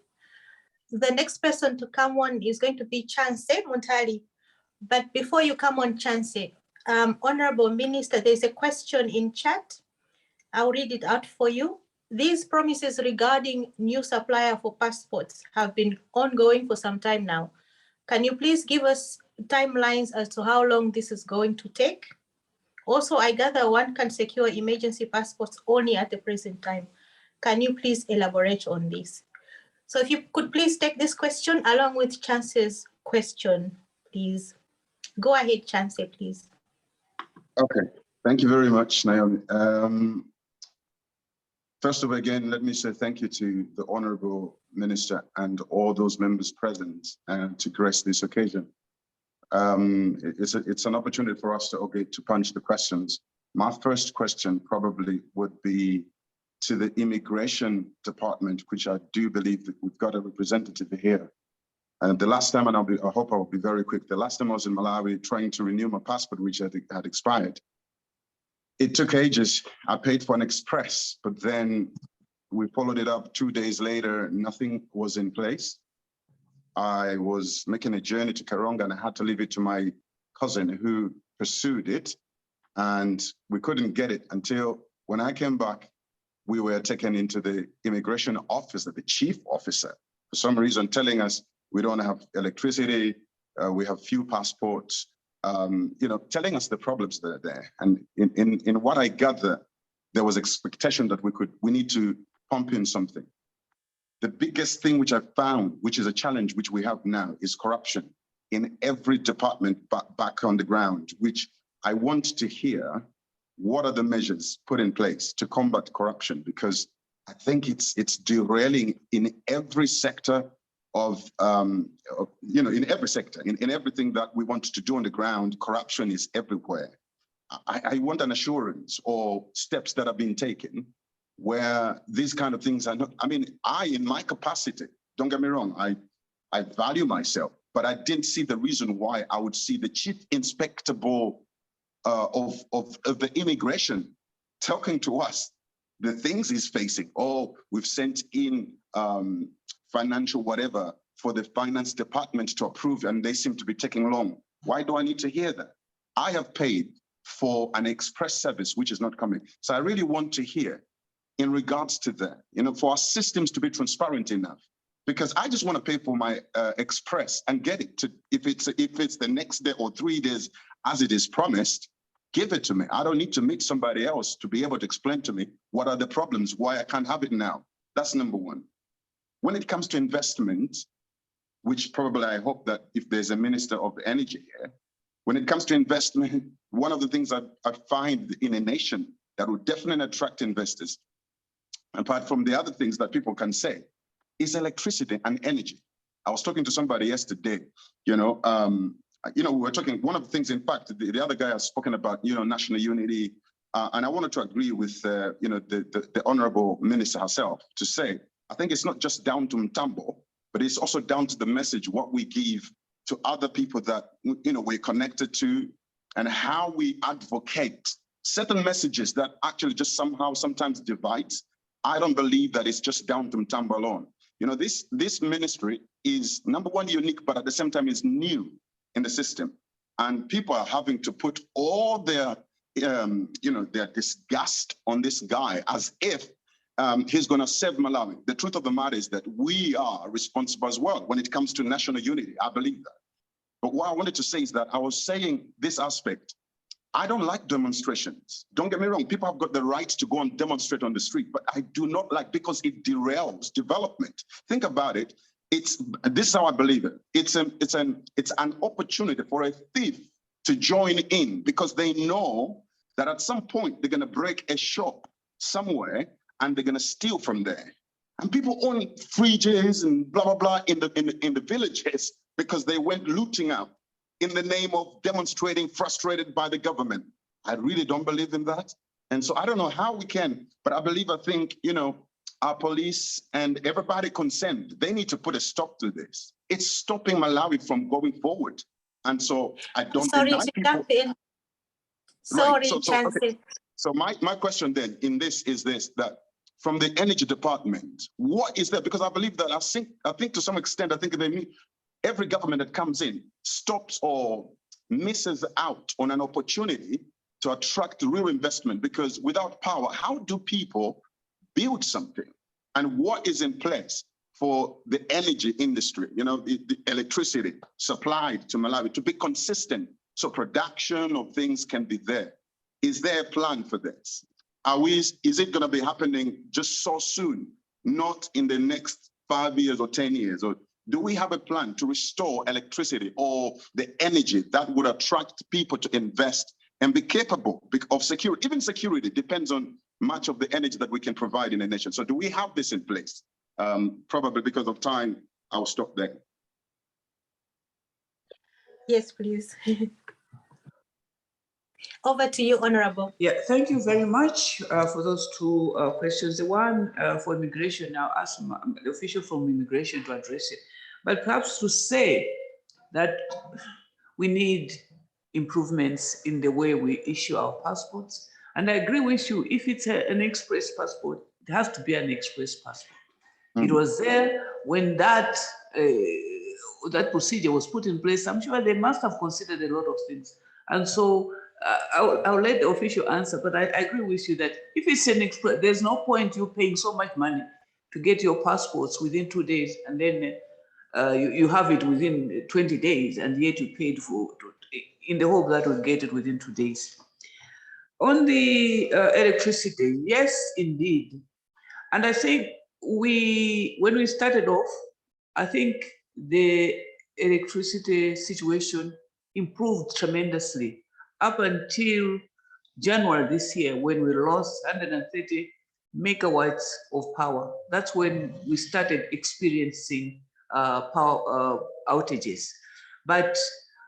The next person to come on is going to be Chance Muntali. But before you come on, Chance, Honorable Minister, there's a question in chat. I'll read it out for you. These promises regarding new supplier for passports have been ongoing for some time now. Can you please give us timelines as to how long this is going to take? Also, I gather one can secure emergency passports only at the present time. Can you please elaborate on this? So if you could please take this question along with Chance's question, please. Go ahead, Chance, please. Okay, thank you very much, Naomi. First of all, again, let me say thank you to the Honorable Minister and all those members present to grace this occasion. It's an opportunity for us to punch the questions. My first question probably would be to the Immigration Department, which I do believe that we've got a representative here. And the last time, and I hope I'll be very quick, the last time I was in Malawi trying to renew my passport, which had expired. It took ages. I paid for an express, but then we followed it up 2 days later, nothing was in place. I was making a journey to Karonga and I had to leave it to my cousin who pursued it, and we couldn't get it until when I came back, we were taken into the immigration officer, the chief officer, for some reason telling us we don't have electricity, we have few passports, telling us the problems that are there. And in what I gather, there was expectation that we need to pump in something. The biggest thing which I found, which is a challenge which we have now, is corruption in every department back on the ground, which I want to hear what are the measures put in place to combat corruption? Because I think it's derailing in every sector of in every sector, in everything that we want to do on the ground. Corruption is everywhere. I want an assurance or steps that are being taken where these kind of things are not. I mean, in my capacity, don't get me wrong, I value myself, but I didn't see the reason why I would see the chief inspectable of the immigration talking to us the things he's facing. Oh, we've sent in financial whatever for the finance department to approve, and they seem to be taking long. Why do I need to hear that? I have paid for an express service which is not coming. So I really want to hear in regards to that, for our systems to be transparent enough, because I just want to pay for my express and get it to, if it's the next day or 3 days as it is promised, give it to me. I don't need to meet somebody else to be able to explain to me what are the problems, why I can't have it now. That's number one. When it comes to investment, which probably I hope that if there's a minister of energy here, when it comes to investment, one of the things I find in a nation that would definitely attract investors, apart from the other things that people can say, is electricity and energy. I was talking to somebody yesterday, we were talking, one of the things, in fact, the other guy has spoken about, national unity, and I wanted to agree with, the Honorable Minister herself to say, I think it's not just down to Tembo, but it's also down to the message, what we give to other people that, we're connected to, and how we advocate certain messages that actually just somehow sometimes divide. I don't believe that it's just down to Tembo alone. This ministry is, number one, unique, but at the same time is new in the system. And people are having to put all their, their disgust on this guy as if he's going to save Malawi. The truth of the matter is that we are responsible as well when it comes to national unity. I believe that. But what I wanted to say is that I was saying this aspect. I don't like demonstrations. Don't get me wrong. People have got the right to go and demonstrate on the street, but I do not like, because it derails development. Think about it. This is how I believe it. It's an opportunity for a thief to join in, because they know that at some point they're going to break a shop somewhere and they're going to steal from there. And people own fridges and blah, blah, blah in the villages because they went looting out in the name of demonstrating, frustrated by the government. I really don't believe in that. And so I don't know how we can, but I think, our police and everybody concerned, they need to put a stop to this. It's stopping Malawi from going forward. And so I don't deny people. Sorry, okay. So my question then in this is this, that from the energy department, what is that? Because I believe that I think to some extent, I think they mean every government that comes in stops or misses out on an opportunity to attract real investment, because without power, how do people build something? And what is in place for the energy industry, the electricity supplied to Malawi to be consistent so production of things can be there? Is there a plan for this? Is it going to be happening just so soon, not in the next 5 years or 10 years? Or do we have a plan to restore electricity or the energy that would attract people to invest and be capable of security? Even security depends on much of the energy that we can provide in a nation. So do we have this in place? Probably because of time, I'll stop there. Yes, please. Over to you, Honorable. Yeah, thank you very much for those two questions. The one for immigration, I'll ask the official from immigration to address it. But perhaps to say that we need improvements in the way we issue our passports. And I agree with you, if it's an express passport, it has to be an express passport. It was there when that procedure was put in place. I'm sure they must have considered a lot of things. And so I'll let the official answer, but I agree with you that if it's an express, there's no point you paying so much money to get your passports within 2 days, and then you have it within 20 days, and yet you paid in the hope that we'll get it within 2 days. On the electricity, yes, indeed. And I think when we started off, I think the electricity situation improved tremendously up until January this year, when we lost 130 megawatts of power. That's when we started experiencing power outages. But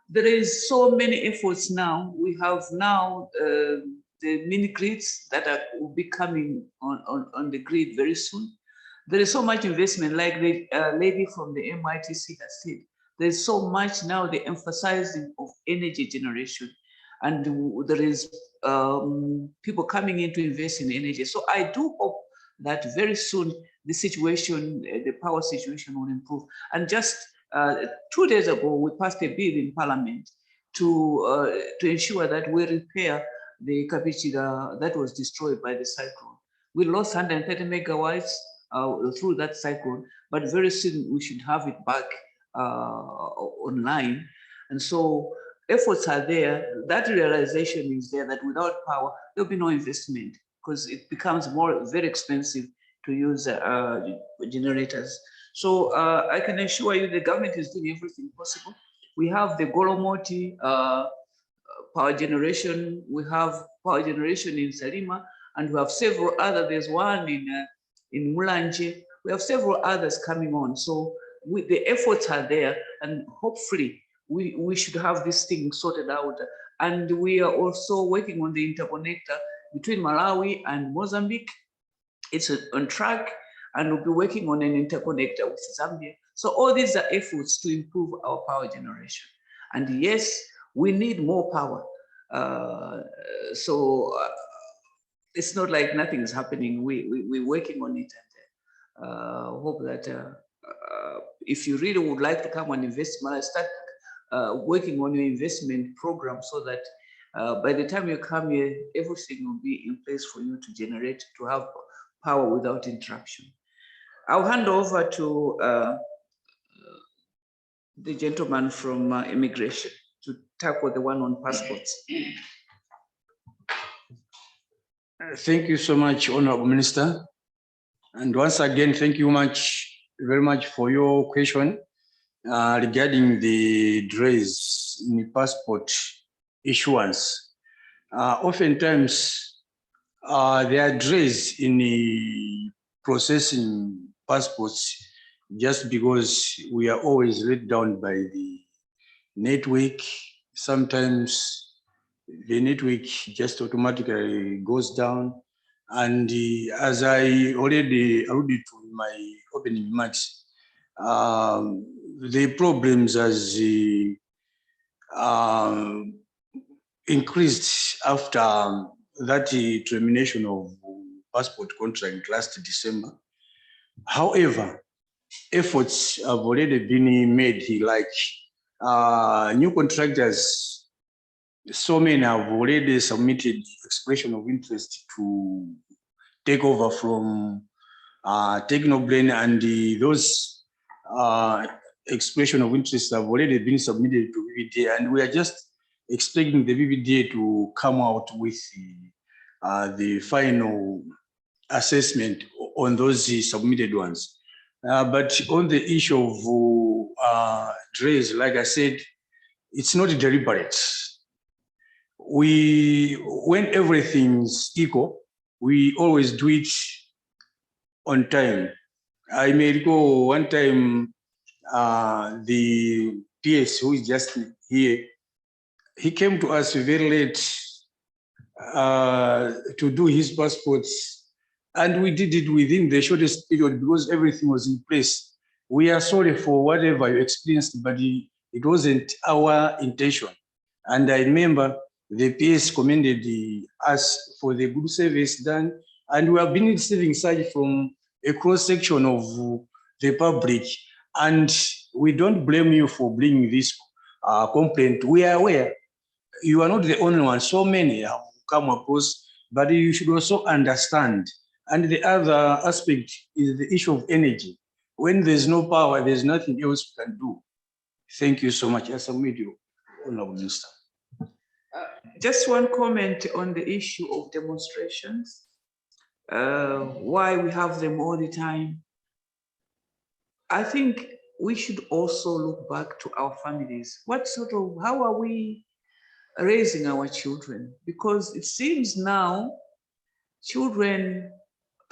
there is so many efforts now. We have now the mini grids that will be coming on the grid very soon. There is so much investment, like the lady from the MITC has said. There's so much now, the emphasizing of energy generation. And there is people coming in to invest in energy. So I do hope that very soon the situation, the power situation will improve. And just 2 days ago, we passed a bill in Parliament to ensure that we repair the Kapichiga that was destroyed by the cyclone. We lost 130 megawatts through that cyclone, but very soon we should have it back online. And so efforts are there. That realization is there that without power, there'll be no investment because it becomes very expensive to use generators. So I can assure you the government is doing everything possible. We have the Golomoti power generation. We have power generation in Salima, and we have several others. There's one in Mulanje. We have several others coming on. So the efforts are there, and hopefully we should have this thing sorted out. And we are also working on the interconnector between Malawi and Mozambique. It's on track, and we'll be working on an interconnector with Zambia. So all these are efforts to improve our power generation. And yes, we need more power. It's not like nothing is happening. We're working on it, and hope that if you really would like to come and invest, start working on your investment program so that by the time you come here, everything will be in place for you to generate, to have power without interruption. I'll hand over to the gentleman from immigration to tackle the one on passports. Thank you so much, Honorable Minister. And once again, thank you very much for your question regarding the delays in passport issuance. Oftentimes, there are delays in the processing passports just because we are always let down by the network. Sometimes the network just automatically goes down. And as I already alluded to in my opening remarks, the problems has increased after that termination of passport contract last December. However, efforts have already been made, like new contractors. So many have already submitted expression of interest to take over from Technobrain, and those expression of interest have already been submitted to BBDA, and we are just expecting the BBDA to come out with the final assessment on those submitted ones. But on the issue of delays, like I said, it's not deliberate. When everything's equal, we always do it on time. I may recall one time the PS who is just here, he came to us very late to do his passports, and we did it within the shortest period because everything was in place. We are sorry for whatever you experienced, but it wasn't our intention. And I remember the PS commended us for the good service done, and we have been receiving such from a cross-section of the public, and we don't blame you for bringing this complaint. We are aware you are not the only one. So many have come across, but you should also understand. And the other aspect is the issue of energy. When there's no power, there's nothing else we can do. Thank you so much. I submit you, Honorable Minister. Just one comment on the issue of demonstrations. Why we have them all the time. I think we should also look back to our families. How are we raising our children, because it seems now children,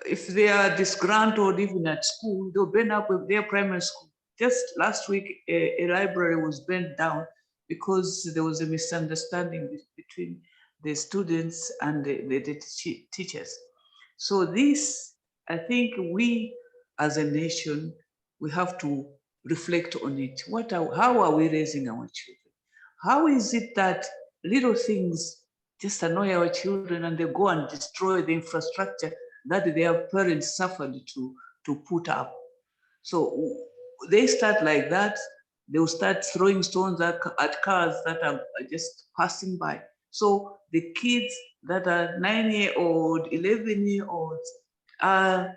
if they are disgruntled even at school, they'll burn up with their primary school. Just last week, a library was burnt down because there was a misunderstanding between the students and the teachers. So this, I think we as a nation, we have to reflect on it. How are we raising our children? How is it that little things just annoy our children and they go and destroy the infrastructure that their parents suffered to put up? So they start like that. They will start throwing stones at cars that are just passing by. So the kids that are 9-year-old, 11-year-olds are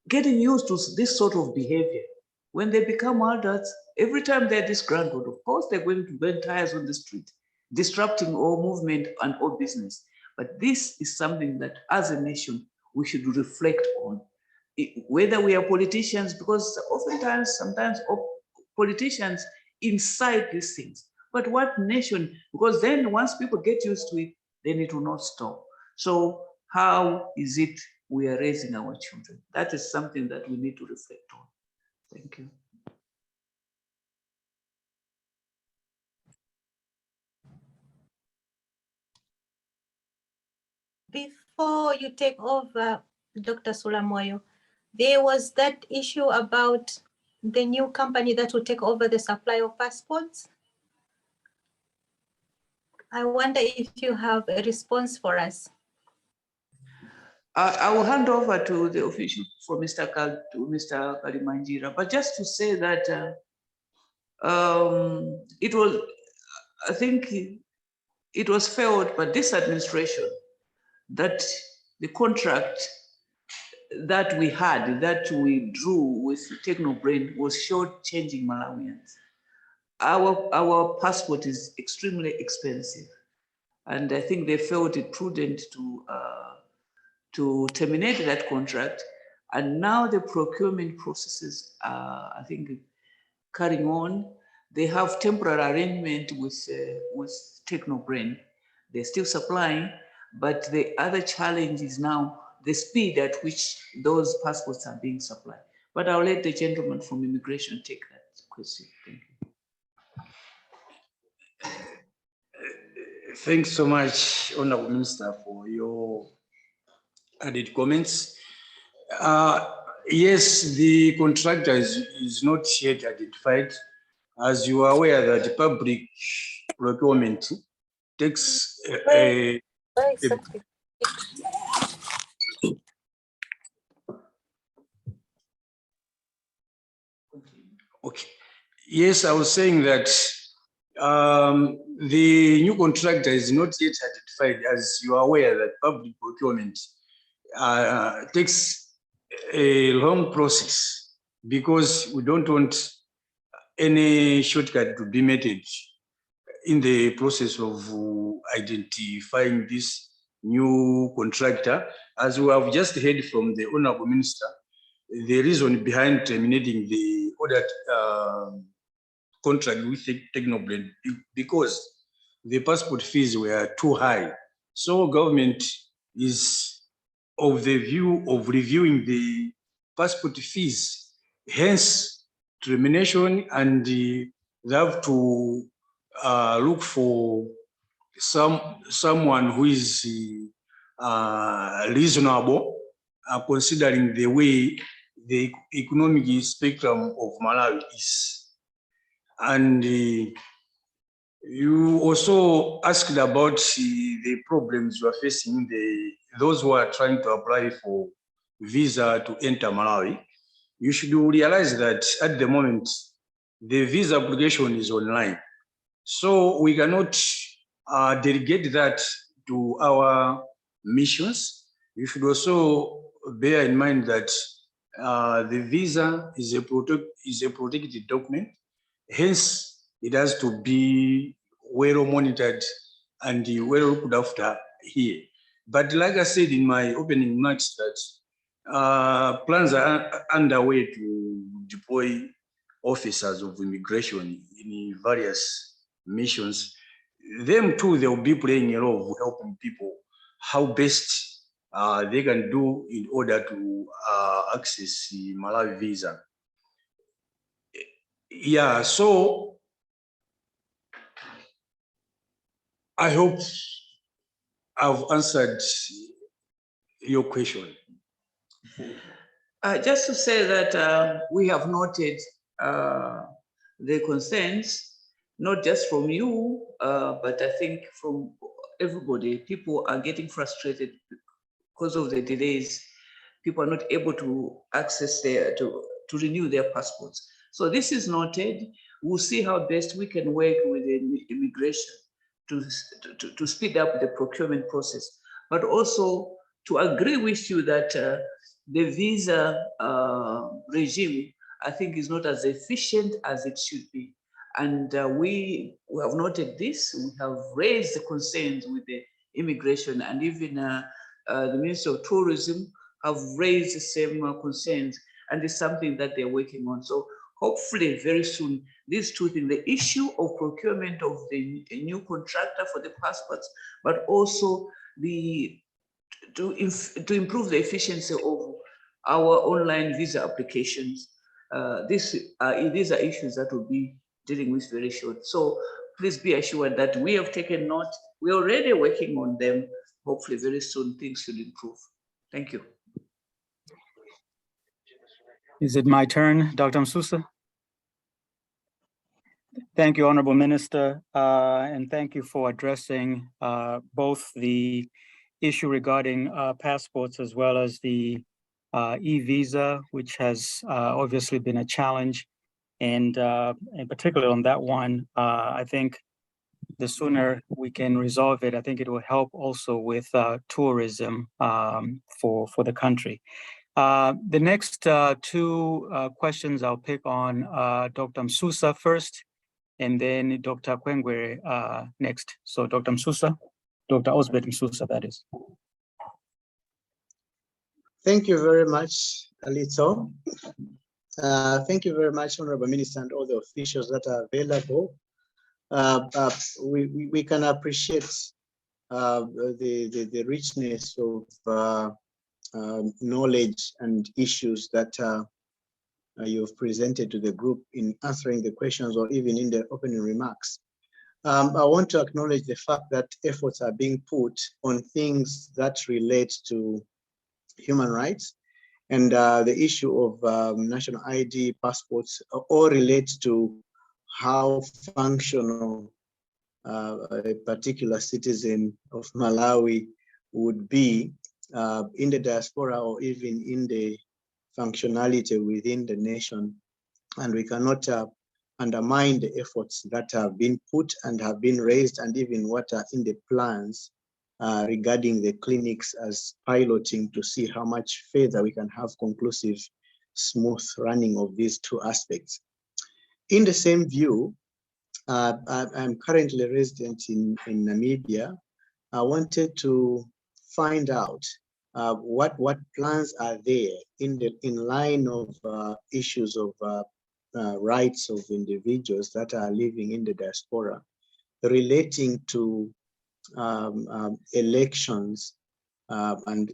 getting used to this sort of behavior. When they become adults, every time they're disgruntled, of course, they're going to burn tires on the street, disrupting all movement and all business. But this is something that as a nation, we should reflect on. Whether we are politicians, because oftentimes, sometimes politicians incite these things. But what nation, because then once people get used to it, then it will not stop. So how is it we are raising our children? That is something that we need to reflect on. Thank you. Before you take over, Dr. Sulamoyo, there was that issue about the new company that will take over the supply of passports. I wonder if you have a response for us. I will hand over to the official for Mr. Kalimanjira, but just to say that it was, I think it was felt by this administration that the contract that we had, that we drew with Technobrain was short-changing Malawians. Our passport is extremely expensive, and I think they felt it prudent to terminate that contract. And now the procurement processes are, I think, carrying on. They have temporary arrangement with Technobrain. They're still supplying, but the other challenge is now the speed at which those passports are being supplied. But I'll let the gentleman from immigration take that question. Thank you. Thanks so much, Honorable Minister, for your added comments. Yes, the contractor is not yet identified. As you are aware that public procurement takes okay. Yes, I was saying that the new contractor is not yet identified. As you are aware that public procurement takes a long process because we don't want any shortcut to be made in the process of identifying this new contractor. As we have just heard from the Honorable Minister, the reason behind terminating the other contract with Technobrain because the passport fees were too high. So government is of the view of reviewing the passport fees, hence termination, and they have to look for someone who is reasonable, considering the way the economic spectrum of Malawi is. And you also asked about the problems you are facing, those who are trying to apply for visa to enter Malawi. You should realize that at the moment, the visa application is online. So we cannot delegate that to our missions. You should also bear in mind that the visa is a protected document. Hence, it has to be well monitored and well looked after here. But like I said in my opening remarks, that plans are underway to deploy officers of immigration in various missions. them too, they'll be playing a role of helping people how best they can do in order to access the Malawi visa. Yeah, so I hope I've answered your question. Just to say that we have noted the concerns, not just from you, but I think from everybody. People are getting frustrated because of the delays. People are not able to access to renew their passports. So this is noted. We'll see how best we can work with the immigration to speed up the procurement process, but also to agree with you that the visa regime, I think, is not as efficient as it should be. And we have noted this. We have raised the concerns with the immigration, and even the Minister of Tourism have raised the same concerns, and it's something that they're working on. So hopefully very soon, these two things, the issue of procurement of the new contractor for the passports, but also to improve the efficiency of our online visa applications. These are issues that we'll be dealing with very short. So please be assured that we have taken note. We're already working on them. Hopefully very soon things should improve. Thank you. Is it my turn, Dr. Msusa? Thank you, Honorable Minister, and thank you for addressing both the issue regarding passports as well as the e-visa, which has obviously been a challenge. And particularly on that one, I think the sooner we can resolve it, I think it will help also with tourism for the country. The next two questions I'll pick on Dr. Msusa first, and then Dr. Kwengwere next. So Dr. Msusa, Dr. Osbert Msusa, that is. Thank you very much, Alito. Thank you very much, Honorable Minister, and all the officials that are available. We can appreciate the richness of knowledge and issues that you've presented to the group in answering the questions or even in the opening remarks. I want to acknowledge the fact that efforts are being put on things that relate to human rights, and the issue of national ID passports all relate to how functional a particular citizen of Malawi would be in the diaspora or even in the functionality within the nation. And we cannot undermine the efforts that have been put and have been raised, and even what are in the plans regarding the clinics as piloting to see how much further we can have conclusive, smooth running of these two aspects. In the same view, I'm currently a resident in Namibia. I wanted to find out what plans are there in line of issues of rights of individuals that are living in the diaspora relating to elections and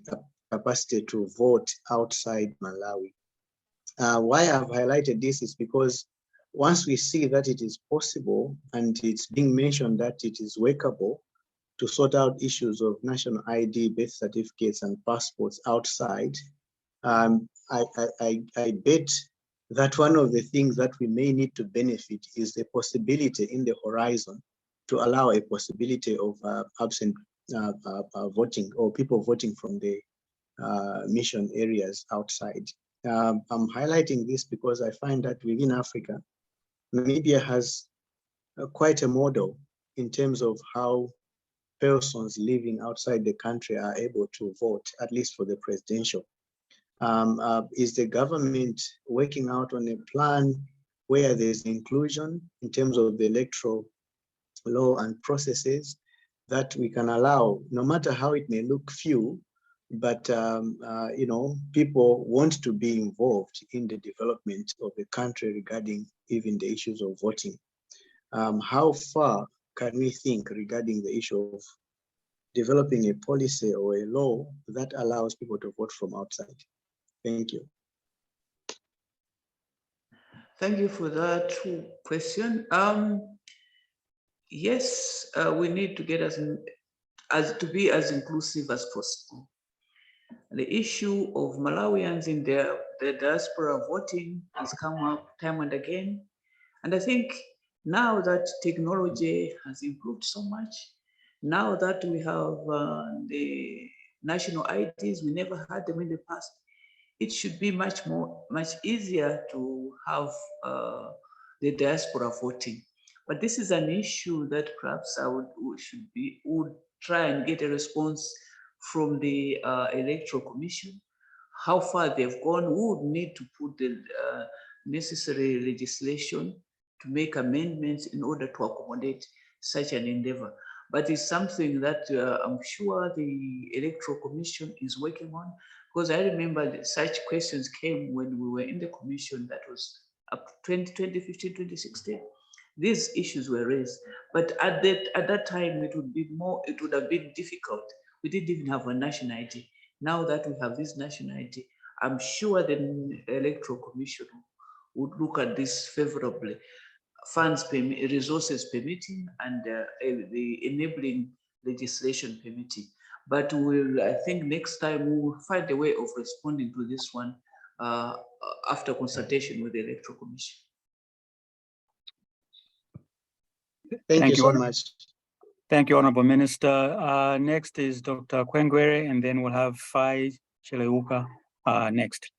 capacity to vote outside Malawi. Why I've highlighted this is because once we see that it is possible and it's being mentioned that it is workable to sort out issues of national ID, birth certificates, and passports outside, I bet that one of the things that we may need to benefit is the possibility in the horizon to allow a possibility of absent voting or people voting from the mission areas outside. I'm highlighting this because I find that within Africa, Namibia has quite a model in terms of how persons living outside the country are able to vote, at least for the presidential. Is the government working out on a plan where there's inclusion in terms of the electoral law and processes that we can allow, no matter how it may look few, but you know, people want to be involved in the development of the country regarding even the issues of voting. How far can we think regarding the issue of developing a policy or a law that allows people to vote from outside? Thank you. Thank you for that question. Yes, we need to get to be as inclusive as possible. The issue of Malawians in the diaspora voting has come up time and again. And I think now that technology has improved so much, now that we have the national IDs, we never had them in the past, it should be much easier to have the diaspora voting. But this is an issue that perhaps would try and get a response from the Electoral Commission. How far they've gone, we would need to put the necessary legislation to make amendments in order to accommodate such an endeavor. But it's something that I'm sure the Electoral Commission is working on, because I remember that such questions came when we were in the commission, that was up to 2015, 2016. These issues were raised, but at that time it would have been difficult. We didn't even have a national ID. Now that we have this national ID, I'm sure the Electoral Commission would look at this favorably. Resources permitting, and the enabling legislation permitting. But I think next time we will find a way of responding to this one after consultation with the Electoral Commission. Thank you so much. Thank you, Honorable Minister. Next is Dr. Kwengwere, and then we'll have Fai Cheleuka next.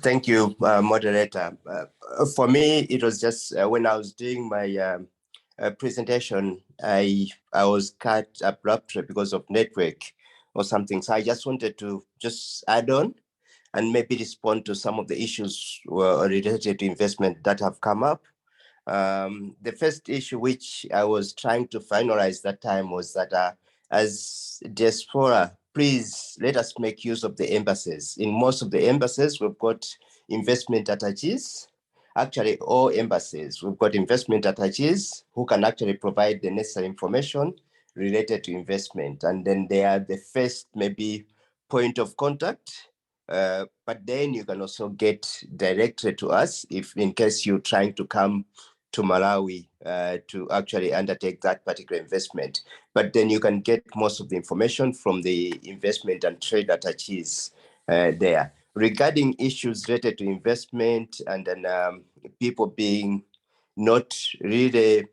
Thank you, moderator. For me, it was just when I was doing my presentation, I was cut abruptly because of network or something. So I just wanted to just add on and maybe respond to some of the issues related to investment that have come up. The first issue which I was trying to finalize that time was that as Diaspora, please let us make use of the embassies. In most of the embassies, we've got investment attaches. Actually, all embassies, we've got investment attaches who can actually provide the necessary information related to investment. And then they are the first maybe point of contact. But then you can also get directly to us if in case you're trying to come to Malawi to actually undertake that particular investment. But then you can get most of the information from the investment and trade attaches there. Regarding issues related to investment and then people being not really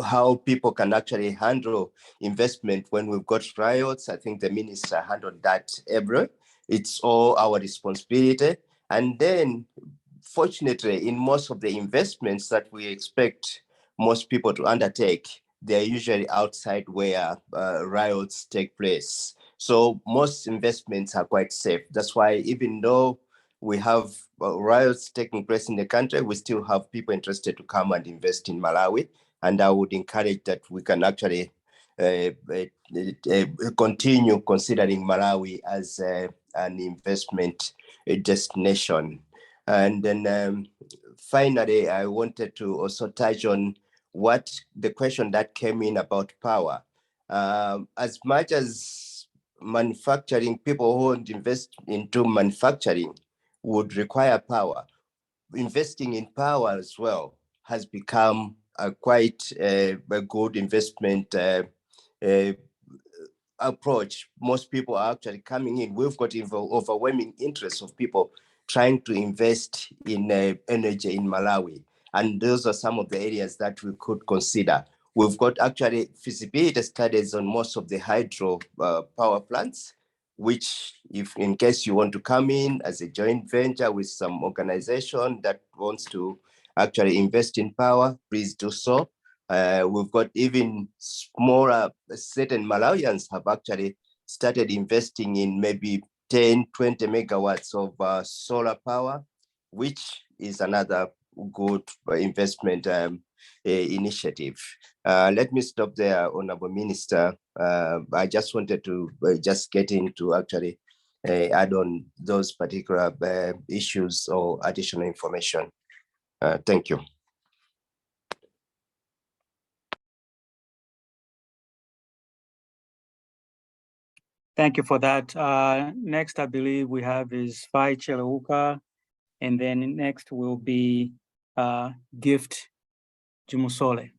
how people can actually handle investment when we've got riots, I think the minister handled that ably. It's all our responsibility. And then fortunately, in most of the investments that we expect most people to undertake, they're usually outside where riots take place. So most investments are quite safe. That's why even though we have riots taking place in the country, we still have people interested to come and invest in Malawi. And I would encourage that we can actually continue considering Malawi as an investment destination. And then finally, I wanted to also touch on what the question that came in about power. As much as manufacturing, people who want to invest into manufacturing would require power, investing in power as well has become quite a good investment approach. Most people are actually coming in. We've got overwhelming interest of people trying to invest in energy in Malawi. And those are some of the areas that we could consider. We've got actually feasibility studies on most of the hydro power plants, which if in case you want to come in as a joint venture with some organization that wants to actually invest in power, please do so. We've got even smaller, certain Malawians have actually started investing in maybe 10, 20 megawatts of solar power, which is another good investment initiative. Let me stop there, Honorable Minister. I just wanted to just get into actually add on those particular issues or additional information. Thank you. Thank you for that. Next, I believe we have is Fai Cheleuka, and then next will be Gift Jumusole.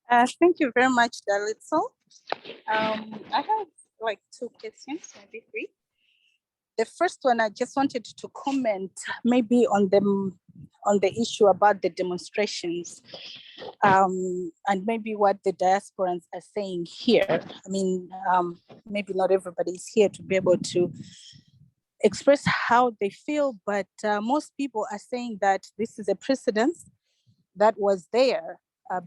Thank you very much, Dalitso. I have like 2 questions, maybe 3. The first one, I just wanted to comment maybe on the issue about the demonstrations, and maybe what the diasporans are saying here. I mean, maybe not everybody is here to be able to express how they feel, but most people are saying that this is a precedent that was there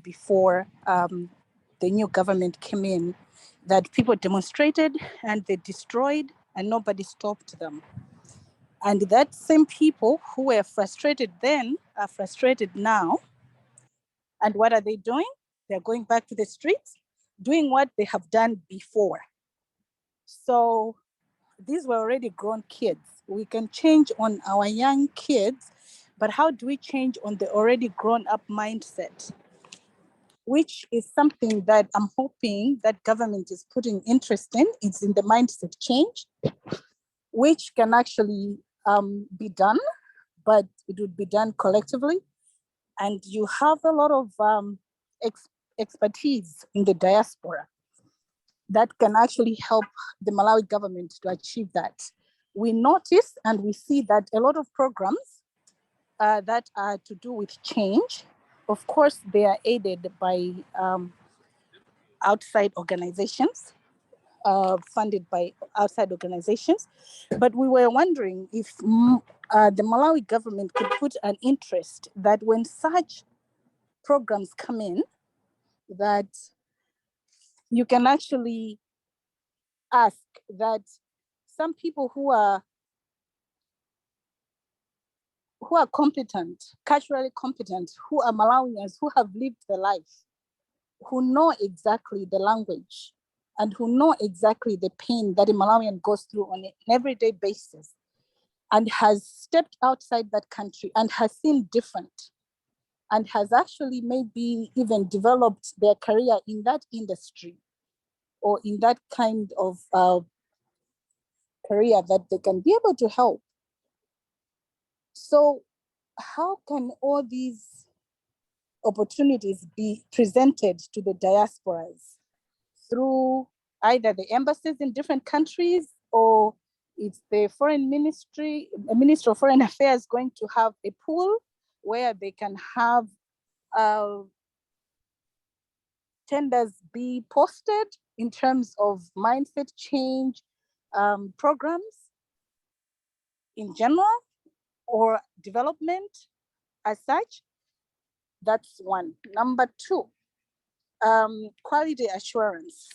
before the new government came in, that people demonstrated and they destroyed and nobody stopped them. And that same people who were frustrated then are frustrated now. And what are they doing? They're going back to the streets, doing what they have done before. So these were already grown kids. We can change on our young kids, but how do we change on the already grown up mindset? Which is something that I'm hoping that government is putting interest in. It's in the mindset change, which can actually be done, but it would be done collectively. And you have a lot of expertise in the diaspora that can actually help the Malawi government to achieve that. We notice and we see that a lot of programs that are to do with change, of course, they are aided by outside organizations, funded by outside organizations. But we were wondering if the Malawi government could put an interest that when such programs come in, that you can actually ask that some people who are competent, culturally competent, who are Malawians, who have lived the life, who know exactly the language, and who know exactly the pain that a Malawian goes through on an everyday basis, and has stepped outside that country and has seen different, and has actually maybe even developed their career in that industry or in that kind of career that they can be able to help. So how can all these opportunities be presented to the diasporas through either the embassies in different countries, or it's the foreign ministry, the Ministry of Foreign Affairs going to have a pool where they can have tenders be posted in terms of mindset change programs in general, or development as such? That's one. Number 2, quality assurance.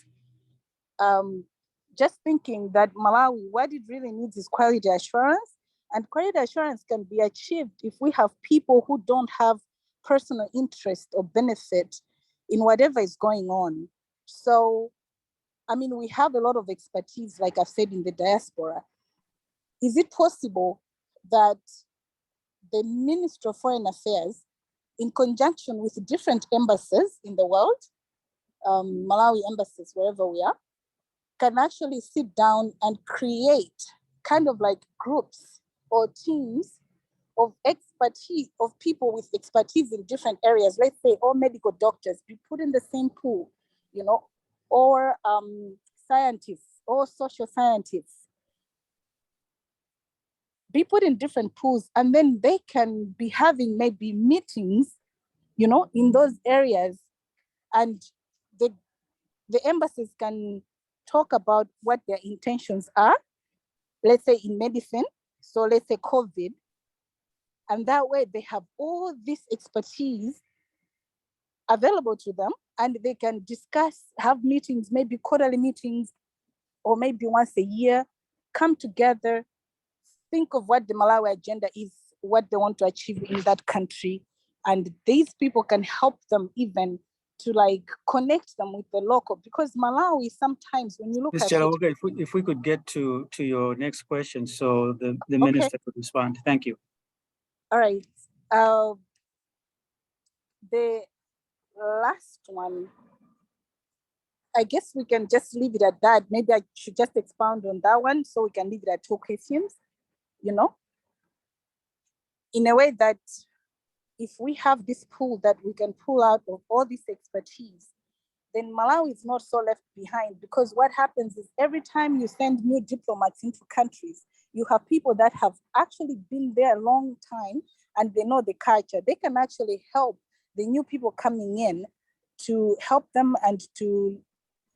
Just thinking that Malawi, what it really needs is quality assurance, and quality assurance can be achieved if we have people who don't have personal interest or benefit in whatever is going on. So, I mean, we have a lot of expertise, like I've said, in the diaspora. Is it possible that the Ministry of Foreign Affairs, in conjunction with different embassies in the world, Malawi embassies, wherever we are, can actually sit down and create kind of like groups or teams of expertise, of people with expertise in different areas? Let's say all medical doctors be put in the same pool, you know, or scientists or social scientists be put in different pools, and then they can be having maybe meetings, you know, in those areas, and the embassies can talk about what their intentions are, let's say in medicine, so let's say COVID, and that way they have all this expertise available to them, and they can discuss, have meetings, maybe quarterly meetings, or maybe once a year, come together, think of what the Malawi agenda is, what they want to achieve in that country. And these people can help them even to like connect them with the local, because Malawi sometimes when you look Ms. at Cheleuka, it, if we could get to your next question so the minister could respond. Thank you. All right. The last one, I guess we can just leave it at that. Maybe I should just expound on that one so we can leave it at 2 questions, you know, in a way that if we have this pool that we can pull out of all this expertise, then Malawi is not so left behind, because what happens is every time you send new diplomats into countries, you have people that have actually been there a long time and they know the culture. They can actually help the new people coming in to help them and to,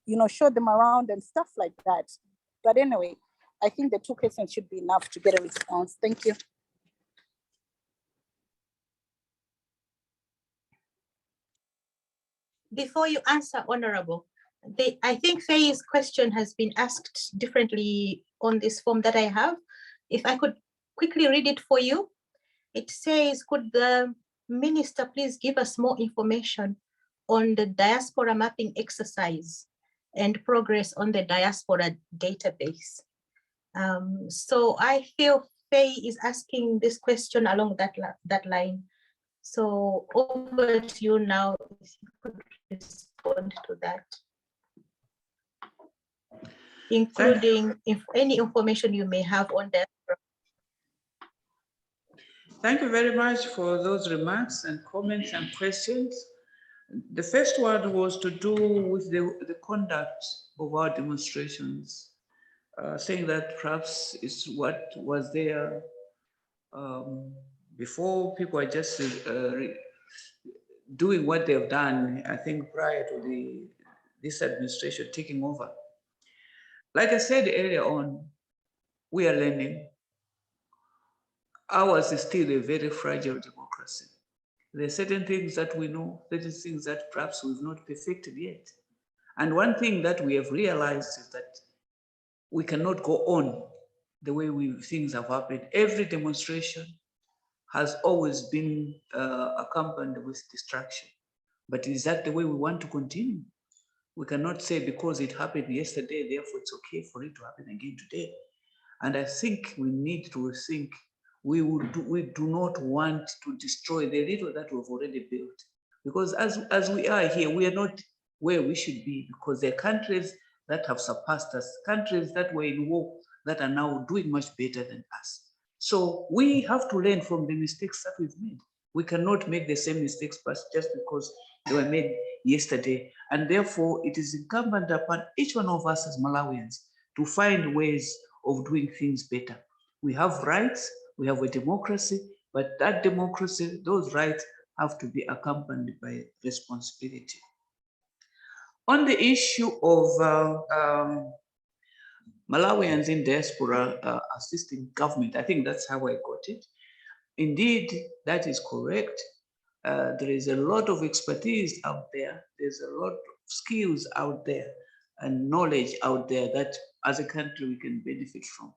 you know, show them around and stuff like that. But anyway, I think the 2 questions should be enough to get a response. Thank you. Before you answer, Honorable, I think Faye's question has been asked differently on this form that I have. If I could quickly read it for you. It says, could the minister please give us more information on the diaspora mapping exercise and progress on the diaspora database? So I feel Faye is asking this question along that line. So over to you now, if you could respond to that, including any information you may have on that. Thank you very much for those remarks and comments and questions. The first one was to do with the conduct of our demonstrations, saying that perhaps it's what was there before. People are just doing what they've done, I think, prior to this administration taking over. Like I said earlier on, we are learning. Ours is still a very fragile democracy. There are certain things that we know, certain things that perhaps we've not perfected yet. And one thing that we have realized is that we cannot go on the way things have happened. Every demonstration has always been accompanied with distraction. But is that the way we want to continue? We cannot say because it happened yesterday, therefore it's okay for it to happen again today. And I think we need to think, we do not want to destroy the little that we've already built. Because as we are here, we are not where we should be, because there are countries that have surpassed us, countries that were in war that are now doing much better than us. So we have to learn from the mistakes that we've made. We cannot make the same mistakes just because they were made yesterday. And therefore, it is incumbent upon each one of us as Malawians to find ways of doing things better. We have rights, we have a democracy, but that democracy, those rights have to be accompanied by responsibility. On the issue of Malawians in diaspora assisting government, I think that's how I got it. Indeed, that is correct. There is a lot of expertise out there. There's a lot of skills out there and knowledge out there that as a country we can benefit from.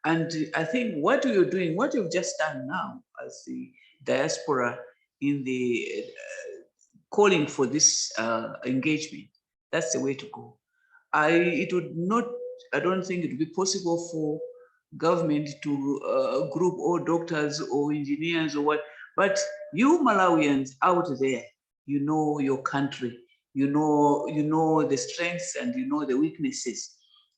And I think what you're doing, what you've just done now as the diaspora in the calling for this engagement, that's the way to go. I don't think it would be possible for government to group all doctors or engineers or what, but you Malawians out there, you know your country, you know the strengths and you know the weaknesses.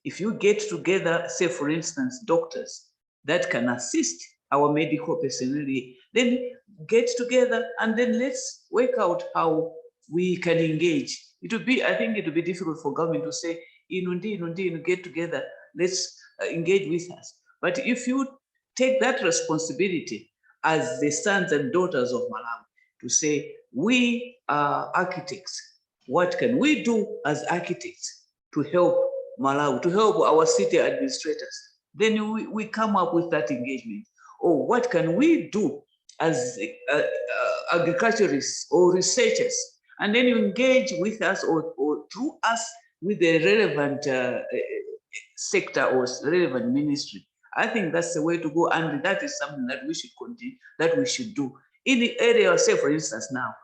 If you get together, say for instance, doctors that can assist our medical personnel, then get together and then let's work out how we can engage. It would be, I think it would be difficult for government to say, get together, let's engage with us. But if you take that responsibility as the sons and daughters of Malawi to say, we are architects, what can we do as architects to help Malawi, to help our city administrators? Then we come up with that engagement. Or what can we do as agriculturists or researchers? And then you engage with us or through us with the relevant sector or relevant ministry. I think that's the way to go, and that is something that we should continue, that we should do. In the area, say for instance now,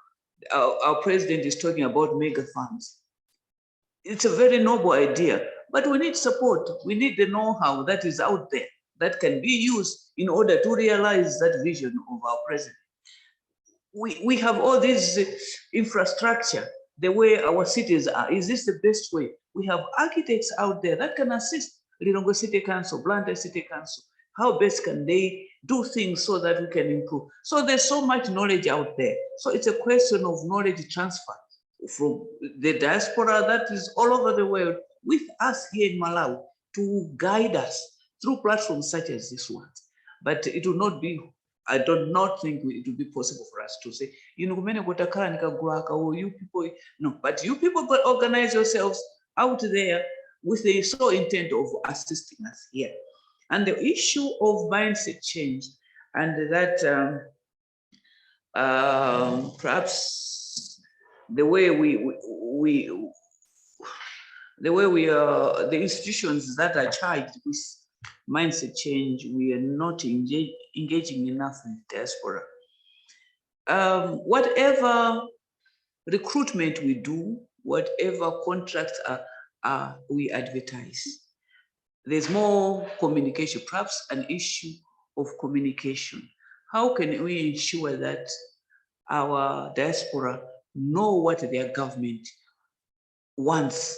our president is talking about mega farms. It's a very noble idea, but we need support. We need the know-how that is out there that can be used in order to realize that vision of our president. We have all this infrastructure the way our cities are. Is this the best way? We have architects out there that can assist Lilongwe City Council, Blantyre City Council. How best can they do things so that we can improve? So there's so much knowledge out there. So it's a question of knowledge transfer from the diaspora that is all over the world with us here in Malawi to guide us through platforms such as this one. But it will not be, I do not think it will be possible for us to say, you know, you people, no, but you people got organize yourselves out there with the sole intent of assisting us here. And the issue of mindset change, and that perhaps the way the institutions that are charged with mindset change, we are not engaging enough in diaspora. Whatever recruitment we do, whatever contracts we advertise, there's more communication, perhaps an issue of communication. How can we ensure that our diaspora know what their government wants,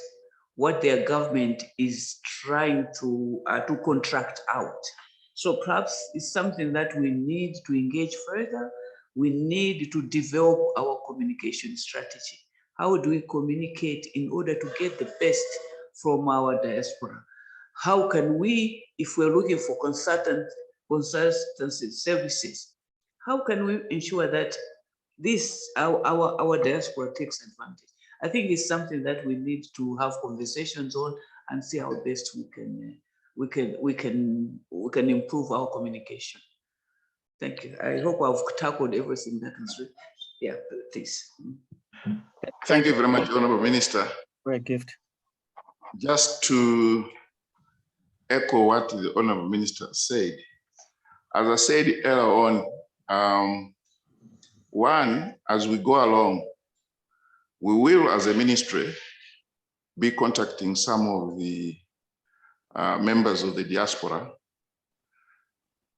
what their government is trying to contract out? So perhaps it's something that we need to engage further. We need to develop our communication strategy. How do we communicate in order to get the best from our diaspora? How can we, if we're looking for consultancy services, how can we ensure that this our diaspora takes advantage? I think it's something that we need to have conversations on and see how best we can improve our communication. Thank you. I hope I've tackled everything that is written. Yeah, please. Thank you very much, Honorable Minister. Great gift. Just to echo what the Honorable Minister said, as I said earlier on, one, as we go along, we will, as a ministry, be contacting some of the members of the diaspora,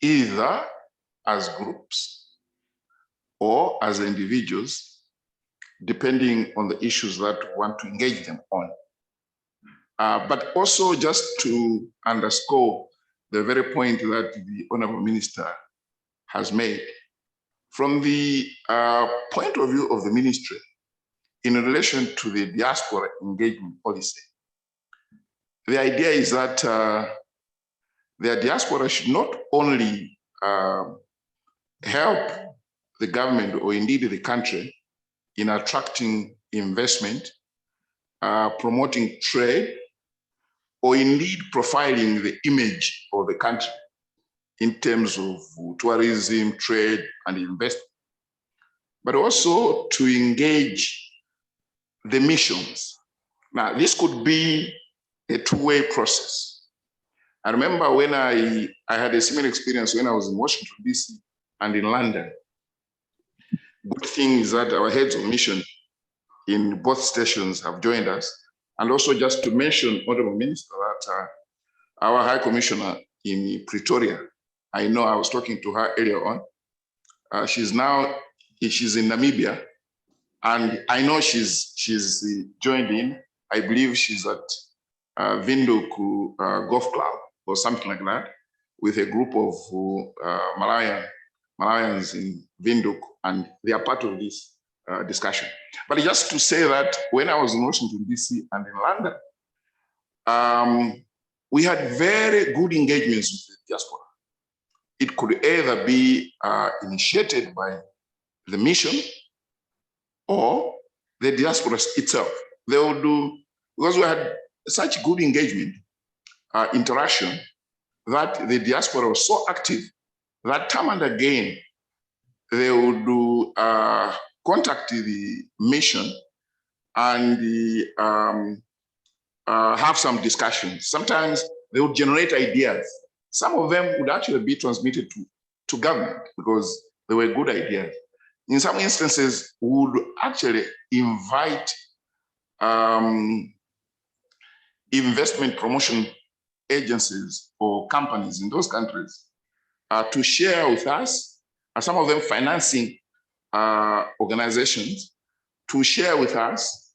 either as groups or as individuals, depending on the issues that we want to engage them on. But also just to underscore the very point that the Honorable Minister has made. From the point of view of the ministry, in relation to the diaspora engagement policy, the idea is that the diaspora should not only help the government or indeed the country in attracting investment, promoting trade, or indeed profiling the image of the country in terms of tourism, trade, and investment, but also to engage the missions. Now, this could be a two-way process. I remember when I had a similar experience when I was in Washington, DC and in London. Good thing is that our heads of mission in both stations have joined us. And also just to mention, Honorable Minister, that our High Commissioner in Pretoria, I know I was talking to her earlier on. She's in Namibia, and I know she's joined in. I believe she's at Windhoek Golf Club or something like that, with a group of Malawians in Windhoek, and they are part of this discussion. But just to say that when I was in Washington, DC and in London, we had very good engagements with the diaspora. It could either be initiated by the mission or the diaspora itself. They will do, because we had such good engagement, interaction, that the diaspora was so active that time and again, they would do contact the mission and have some discussions. Sometimes they would generate ideas. Some of them would actually be transmitted to government because they were good ideas. In some instances, we would actually invite investment promotion agencies or companies in those countries to share with us, some of them financing organizations, to share with us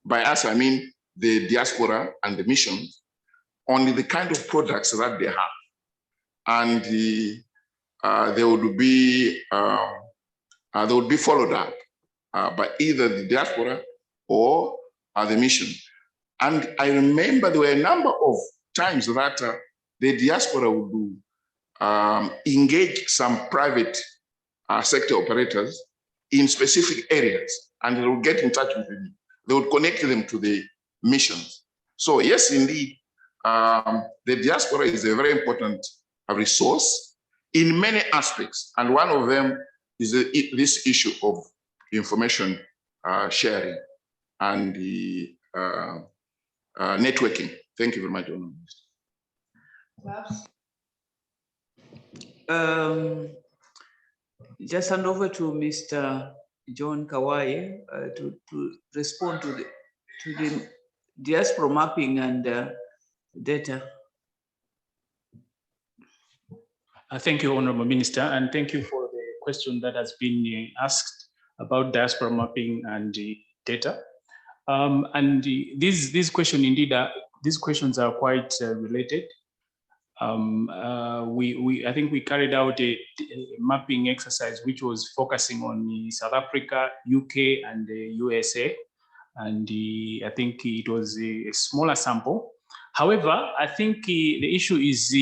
by us, I mean the diaspora and the missions, on the kind of products that they have. And they would be followed up by either the diaspora or the mission. And I remember there were a number of times that the diaspora would engage some private sector operators in specific areas, and they would get in touch with them. They would connect them to the missions. So yes, indeed, the diaspora is a very important resource in many aspects, and one of them is this issue of information sharing and the networking. Thank you very much, Honourable Minister. Just hand over to Mr. John Kawaye to respond to the diaspora mapping and data. Thank you, Honourable Minister, and thank you for the question that has been asked about diaspora mapping and the data. These questions are quite related. I think we carried out a mapping exercise which was focusing on South Africa, UK, and the USA, and I think it was a smaller sample. However, I think the issue is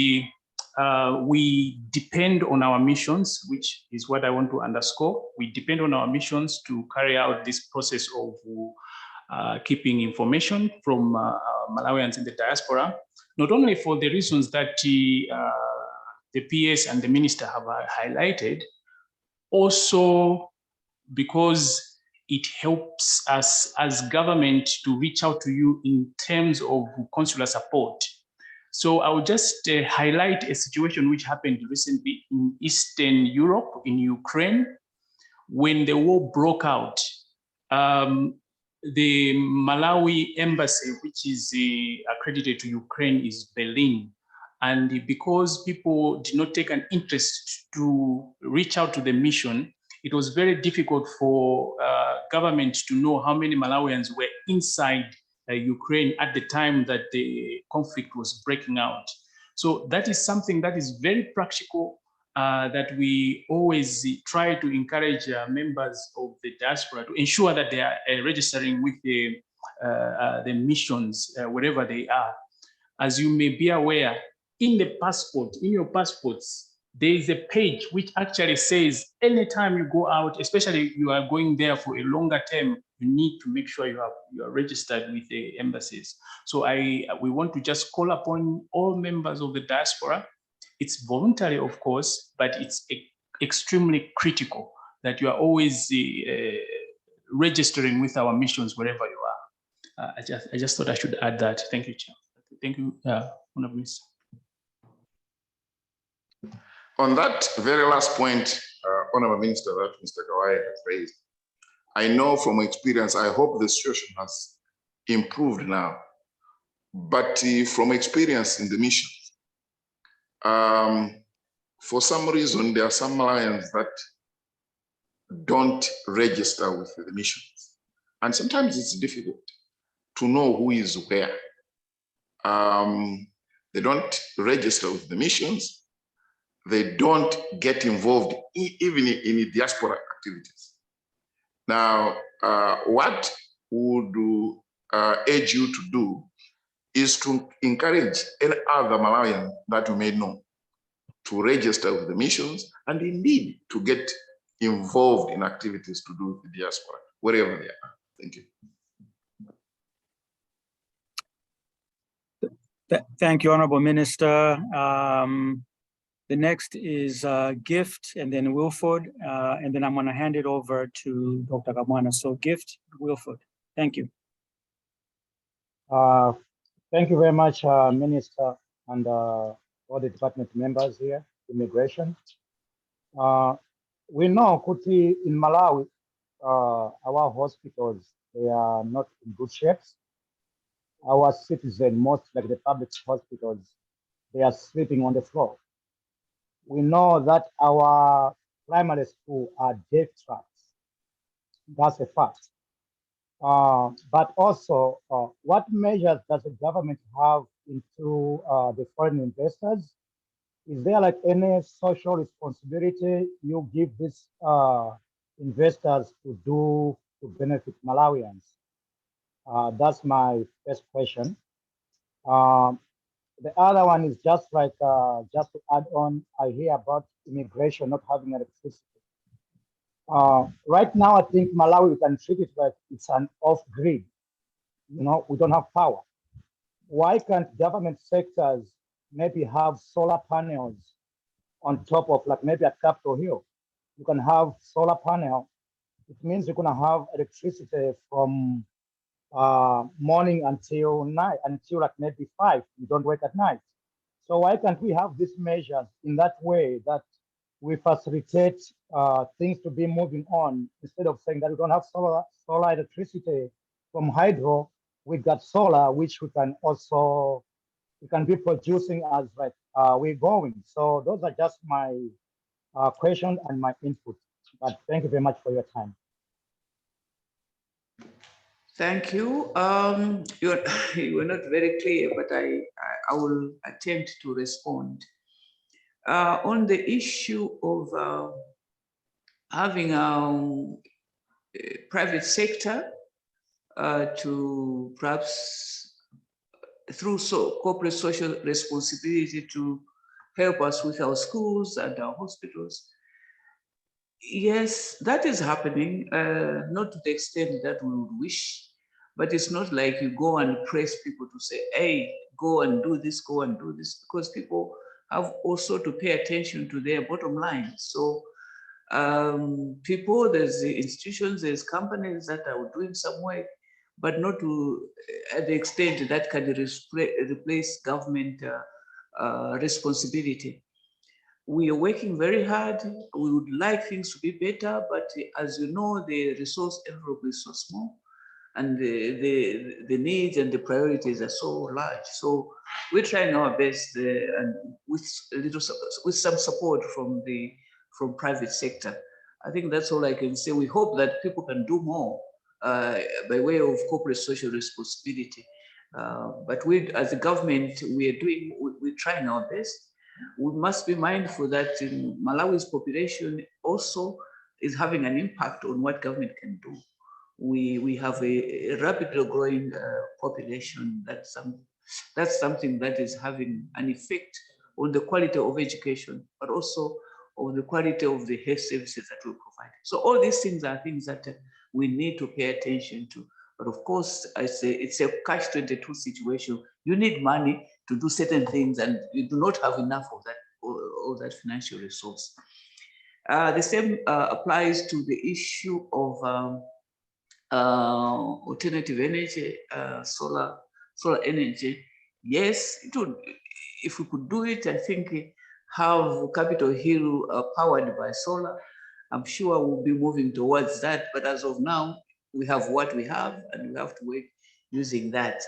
we depend on our missions, which is what I want to underscore. We depend on our missions to carry out this process of keeping information from Malawians in the diaspora, not only for the reasons that the PS and the minister have highlighted, also because it helps us as government to reach out to you in terms of consular support. So I will just highlight a situation which happened recently in Eastern Europe, in Ukraine, when the war broke out. The Malawi embassy, which is accredited to Ukraine, is Berlin. And because people did not take an interest to reach out to the mission, it was very difficult for government to know how many Malawians were inside Ukraine at the time that the conflict was breaking out. So that is something that is very practical, that we always try to encourage members of the diaspora to ensure that they are registering with the missions wherever they are. As you may be aware, in the passport, in your passports, there is a page which actually says anytime you go out, especially you are going there for a longer term, you need to make sure you are registered with the embassies. So we want to just call upon all members of the diaspora. It's voluntary, of course, but it's extremely critical that you are always registering with our missions wherever you are. I just thought I should add that. Thank you, Chair. Thank you, Honourable Minister. On that very last point, Honourable Minister, that Mr. Kawaye has raised, I know from experience, I hope the situation has improved now, but from experience in the mission, for some reason, there are some Malawians that don't register with the missions. And sometimes it's difficult to know who is where. They don't register with the missions. They don't get involved even in diaspora activities. Now, what would urge you to do is to encourage any other Malawian that you may know to register with the missions and indeed to get involved in activities to do with the diaspora, wherever they are. Thank you. Thank you, Honourable Minister. The next is Gift and then Wilford, and then I'm going to hand it over to Dr. Kamwana. So Gift, Wilford, thank you. Thank you very much, Minister, and all the department members here, Immigration. We know, Kuti, in Malawi, our hospitals, they are not in good shapes. Our citizens, most like the public hospitals, they are sleeping on the floor. We know that our primary school are death traps. That's a fact. But also, what measures does the government have into the foreign investors? Is there like any social responsibility you give these investors to do to benefit Malawians? That's my first question. The other one is just like, just to add on, I hear about immigration not having electricity. Right now, I think Malawi, we can treat it like it's an off-grid. You know, we don't have power. Why can't government sectors maybe have solar panels on top of like maybe at Capitol Hill? You can have solar panel. It means you're gonna have electricity from morning until night, until like maybe 5. You don't work at night. So why can't we have these measures in that way that we facilitate things to be moving on, instead of saying that we don't have solar electricity from hydro, we've got solar, which we can also, we can be producing as like we're going. So those are just my question and my input. But thank you very much for your time. Thank you. You were not very clear, but I will attempt to respond. On the issue of having a private sector to perhaps through corporate social responsibility to help us with our schools and our hospitals. Yes, that is happening, not to the extent that we would wish, but it's not like you go and press people to say, hey, go and do this, because people have also to pay attention to their bottom line. So people, there's the institutions, there's companies that are doing some work, but not to the extent that can replace government responsibility. We are working very hard. We would like things to be better, but as you know, the resource envelope is so small, and the needs and the priorities are so large. So we're trying our best, and with some support from private sector. I think that's all I can say. We hope that people can do more by way of corporate social responsibility. But we, as a government, we're trying our best. We must be mindful that Malawi's population also is having an impact on what government can do. We have a rapidly growing population. That's something that is having an effect on the quality of education, but also on the quality of the health services that we provide. So all these things are things that we need to pay attention to. But of course, it's a catch-22 situation. You need money to do certain things, and you do not have enough of that, or that financial resource. The same applies to the issue of alternative energy, solar energy. Yes, it would, if we could do it, I think have Capitol Hill powered by solar. I'm sure we'll be moving towards that, but as of now, we have what we have, and we have to work using that.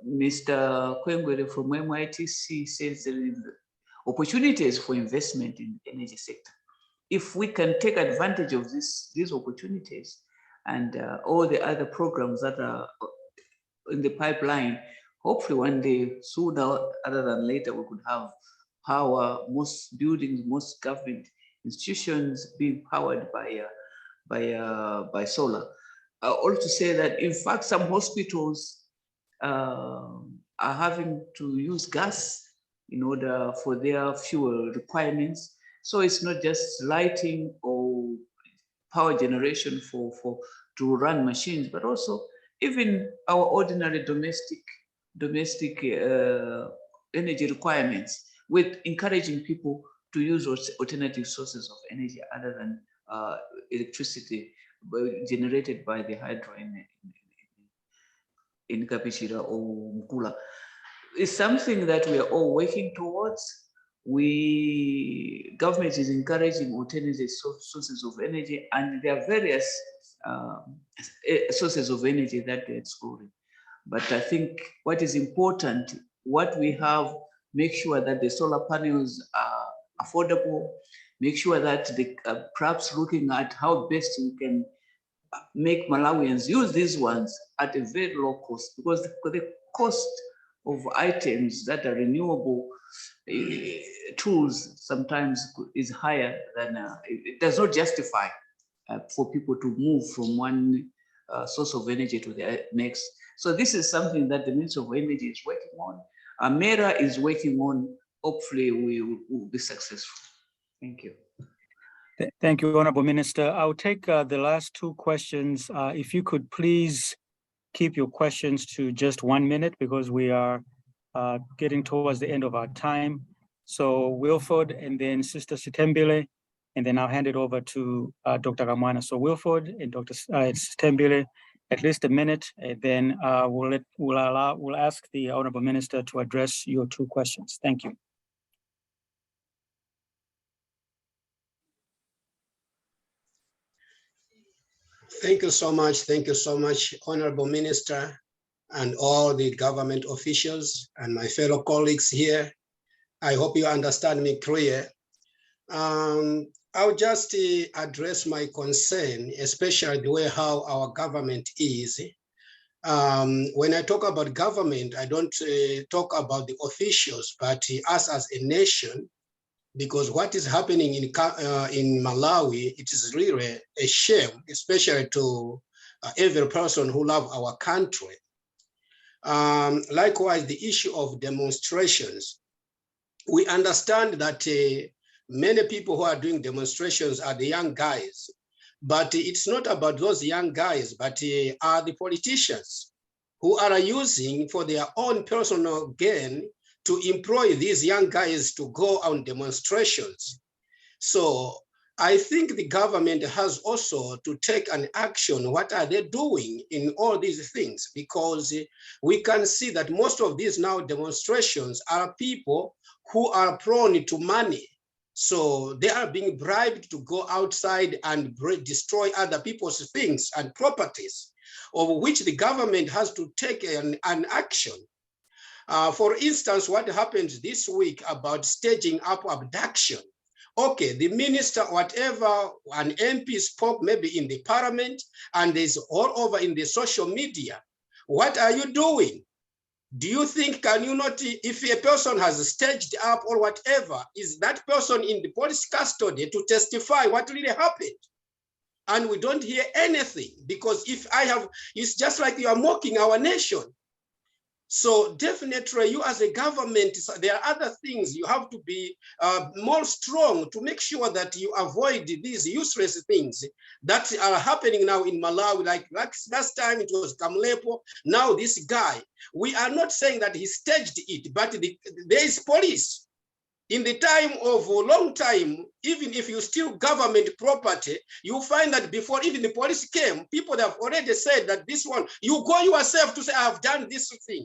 Mr. Kwengwere from MITC says there is opportunities for investment in the energy sector. If we can take advantage of these opportunities and all the other programs that are in the pipeline, hopefully one day, sooner rather than later, we could have power, most buildings, most government institutions being powered by solar. Also say that, in fact, some hospitals are having to use gas in order for their fuel requirements. So it's not just lighting or power generation to run machines, but also even our ordinary domestic energy requirements, with encouraging people to use alternative sources of energy other than electricity generated by the hydro in Kapishira or Mkula. It's something that we are all working towards. Government is encouraging alternative sources of energy, and there are various sources of energy that they're exploring. But I think what is important, what we have, make sure that the solar panels are affordable, make sure that perhaps looking at how best we can make Malawians use these ones at a very low cost, because the cost of items that are renewable tools sometimes is higher than, it does not justify for people to move from one source of energy to the next. So this is something that the Ministry of Energy is working on. MERA is working on. Hopefully we will be successful. Thank you. Thank you, Honorable Minister. I'll take the last two questions. If you could please keep your questions to just 1 minute, because we are getting towards the end of our time. So Wilford and then Sister Sitembile, and then I'll hand it over to Dr. Ramwana. So Wilford and Dr. Sitembile, at least a minute, and then we'll ask the Honorable Minister to address your two questions. Thank you. Thank you so much. Thank you so much, Honorable Minister, and all the government officials and my fellow colleagues here. I hope you understand me clear. I'll just address my concern, especially the way how our government is. When I talk about government, I don't talk about the officials, but us as a nation, because what is happening in Malawi, it is really a shame, especially to every person who loves our country. Likewise, the issue of demonstrations. We understand that many people who are doing demonstrations are the young guys, but it's not about those young guys, but are the politicians who are using for their own personal gain to employ these young guys to go on demonstrations. So I think the government has also to take an action. What are they doing in all these things? Because we can see that most of these now demonstrations are people who are prone to money. So they are being bribed to go outside and destroy other people's things and properties, of which the government has to take an action. For instance, what happened this week about staging up abduction. Okay, the minister, whatever, an MP spoke maybe in the parliament, and there's all over in the social media. What are you doing? Do you think, can you not, if a person has staged up or whatever, is that person in the police custody to testify what really happened? And we don't hear anything, because if I have, it's just like you are mocking our nation. So definitely you as a government, there are other things you have to be more strong to make sure that you avoid these useless things that are happening now in Malawi. Like last time it was Kamlepo, now this guy. We are not saying that he staged it, but there is police. In the time of a long time, even if you steal government property, you find that before even the police came, people have already said that this one, you go yourself to say, I have done this thing.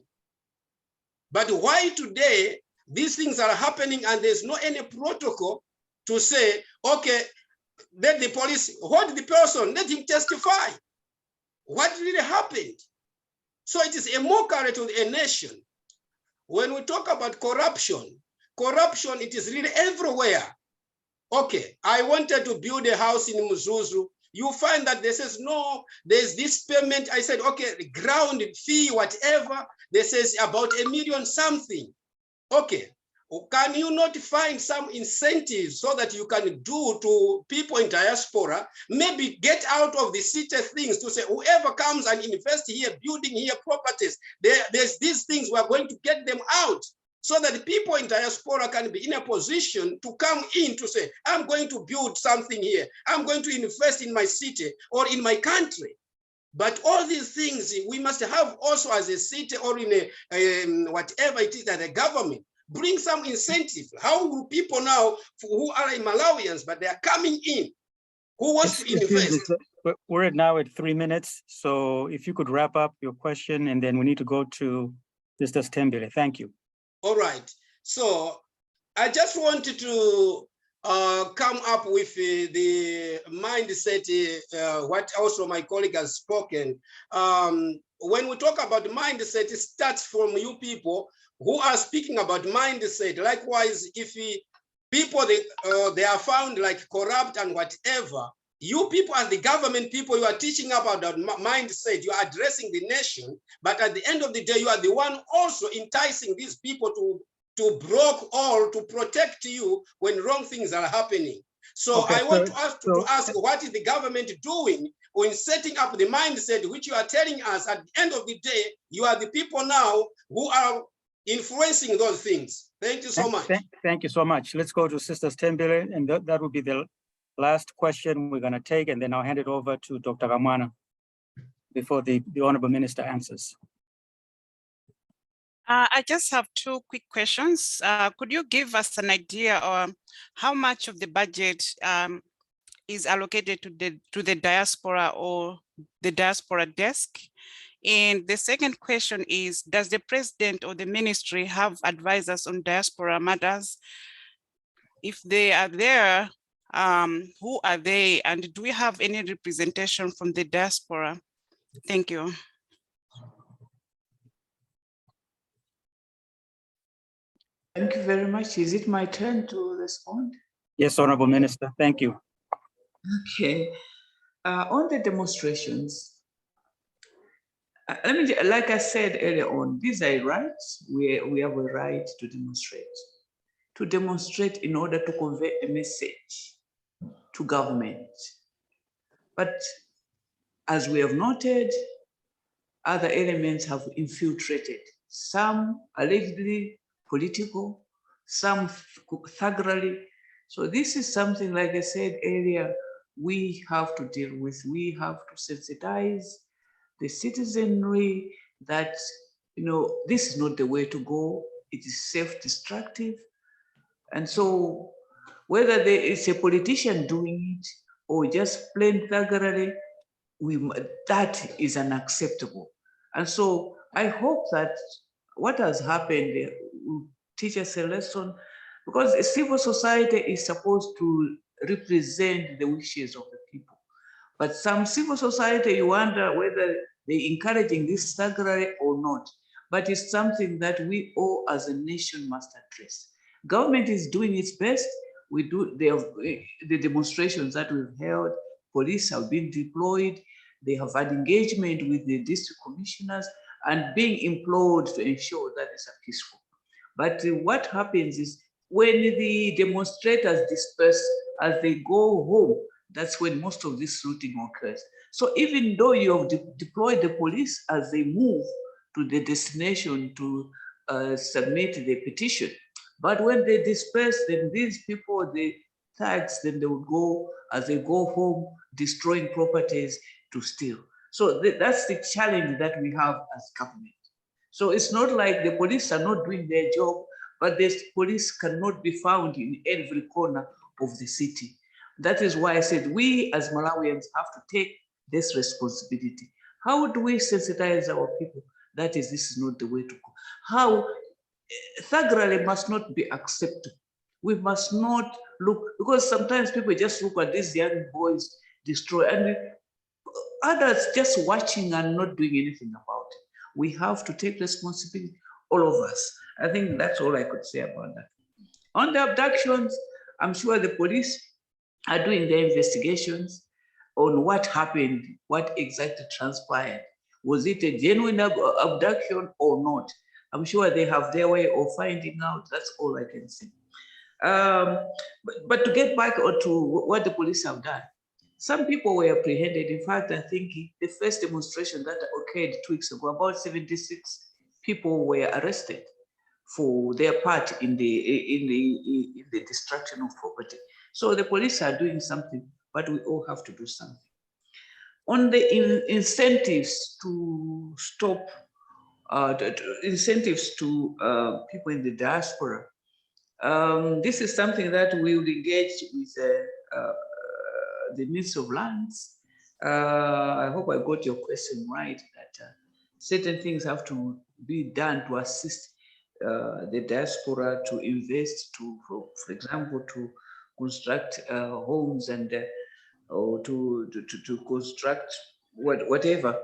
But why today these things are happening and there's no any protocol to say, okay, let the police hold the person, let him testify. What really happened? So it is a mockery to a nation. When we talk about corruption, it is really everywhere. Okay, I wanted to build a house in Mzuzu. You find that they says, no, there's this payment. I said, okay, the ground fee, whatever. They says about $1 million something. Okay, can you not find some incentives so that you can do to people in diaspora, maybe get out of the city things to say, whoever comes and invest here, building here properties, there's these things, we're going to get them out, so that the people in diaspora can be in a position to come in to say, I'm going to build something here. I'm going to invest in my city or in my country. But all these things we must have also as a city or in a whatever it is that the government bring some incentive. How will people now who are Malawians, but they are coming in, who wants to invest? We're now at 3 minutes. So if you could wrap up your question, and then we need to go to Mr. Stembele. Thank you. All right. So I just wanted to come up with the mindset, what also my colleague has spoken. When we talk about mindset, it starts from you people who are speaking about mindset. Likewise, if people they are found like corrupt and whatever, You people as the government people, you are teaching about that mindset, you are addressing the nation, but at the end of the day, you are the one also enticing these people to block or to protect you when wrong things are happening. So Okay, I want to ask, what is the government doing in setting up the mindset which you are telling us at the end of the day, you are the people now who are influencing those things. Thank you so much. Thank you so much. Let's go to Sister Tembele, and that will be the last question we're going to take, and then I'll hand it over to Dr. Ramana before the Honorable Minister answers. I just have two quick questions. Could you give us an idea on how much of the budget is allocated to the diaspora or the diaspora desk? And the second question is, does the president or the ministry have advisors on diaspora matters? If they are there, who are they? And do we have any representation from the diaspora? Thank you. Thank you very much. Is it my turn to respond? Yes, Honorable Minister, thank you. Okay. On the demonstrations, like I said earlier on, these are rights. We have a right to demonstrate in order to convey a message to government. But as we have noted, other elements have infiltrated, some allegedly political, some thuggery. So this is something, like I said earlier, we have to deal with. We have to sensitize the citizenry that, this is not the way to go. It is self-destructive. And so whether there is a politician doing it or just plain thuggery, that is unacceptable. And so I hope that what has happened will teach us a lesson, because civil society is supposed to represent the wishes of the people. But some civil society, you wonder whether they're encouraging this thuggery or not. But it's something that we all as a nation must address. Government is doing its best. The demonstrations that we've held, police have been deployed. They have had engagement with the district commissioners and being employed to ensure that it's peaceful. But what happens is when the demonstrators disperse as they go home, that's when most of this looting occurs. So even though you have deployed the police as they move to the destination to submit the petition, but when they disperse, then these people, the thugs, then they will go, as they go home, destroying properties to steal. So that's the challenge that we have as government. So it's not like the police are not doing their job, but the police cannot be found in every corner of the city. That is why I said we as Malawians have to take this responsibility. How do we sensitize our people? That is, this is not the way to go. How thuggery must not be accepted. We must not look, because sometimes people just look at these young boys destroy, and others just watching and not doing anything about it. We have to take responsibility, all of us. I think that's all I could say about that. On the abductions, I'm sure the police are doing their investigations on what happened, what exactly transpired. Was it a genuine abduction or not? I'm sure they have their way of finding out. That's all I can say. But to get back to what the police have done, some people were apprehended. In fact, I think the first demonstration that occurred 2 weeks ago, about 76 people were arrested for their part in the destruction of property. So the police are doing something, but we all have to do something. On the incentives to stop, incentives to people in the diaspora, this is something that we will engage with the Minister of Lands. I hope I got your question right, that certain things have to be done to assist the diaspora to invest, for example, to construct homes and or to construct whatever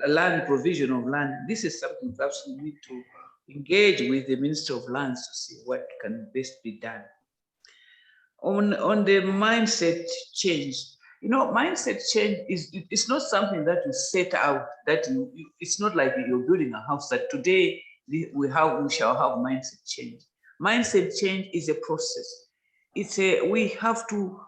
land, provision of land. This is something perhaps we need to engage with the Minister of Lands to see what can best be done. On the mindset change, you know, mindset change it's not something that you set out, that it's not like you're building a house that today we shall have mindset change. Mindset change is a process. We have to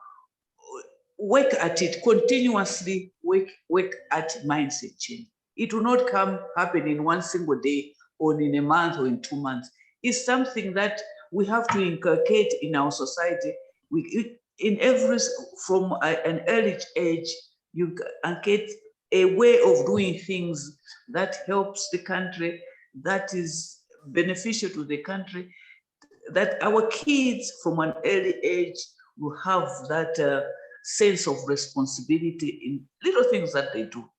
work at it continuously, work at mindset change. It will not happen in one single day or in a month or in 2 months. It's something that we have to inculcate in our society. From an early age, you inculcate a way of doing things that helps the country, that is beneficial to the country, that our kids from an early age will have that sense of responsibility in little things that they do.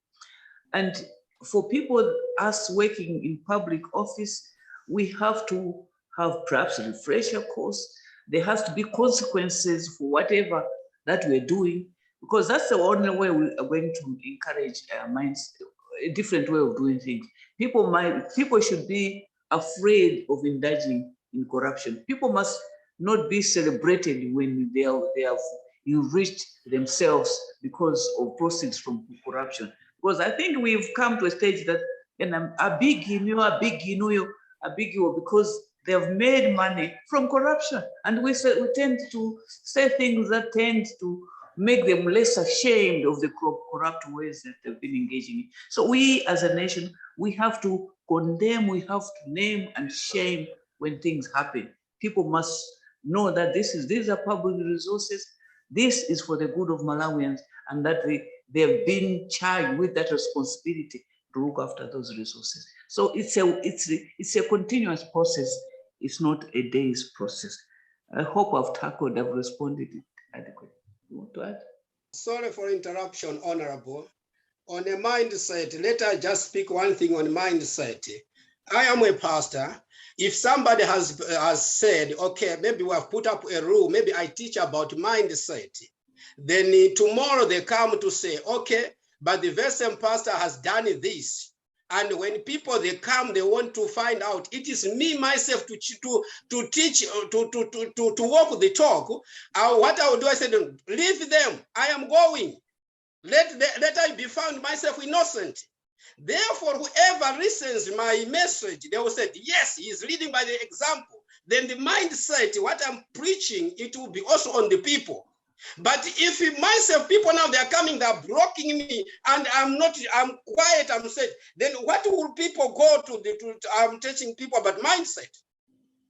And for people, us working in public office, we have to have perhaps a refresher course. There has to be consequences for whatever that we're doing, because that's the only way we are going to encourage our minds, a different way of doing things. People should be afraid of indulging in corruption. People must not be celebrated when they have enriched themselves because of proceeds from corruption. Because I think we've come to a stage that because they have made money from corruption. And we tend to say things that tend to make them less ashamed of the corrupt ways that they've been engaging in. So we as a nation, we have to condemn, we have to name and shame when things happen. People must know that these are public resources. This is for the good of Malawians, and that they have been charged with that responsibility to look after those resources. So it's a continuous process. It's not a day's process. I hope I've responded adequately. You want to add? Sorry for interruption, Honorable. On a mindset, let us just speak one thing on mindset. I am a pastor. If somebody has said, okay, maybe we have put up a rule, maybe I teach about mindset, then tomorrow they come to say, okay, but the Western pastor has done this. And when people, they come, they want to find out, it is me, myself, to teach, to walk the talk. What I would do, I said, leave them, I am going. Let I be found myself innocent. Therefore, whoever listens my message, they will say, yes, he is leading by the example. Then the mindset, what I'm preaching, it will be also on the people. But if myself, people now, they're coming, they're blocking me, and I'm quiet, I'm said, then what will people go to? I'm teaching people about mindset.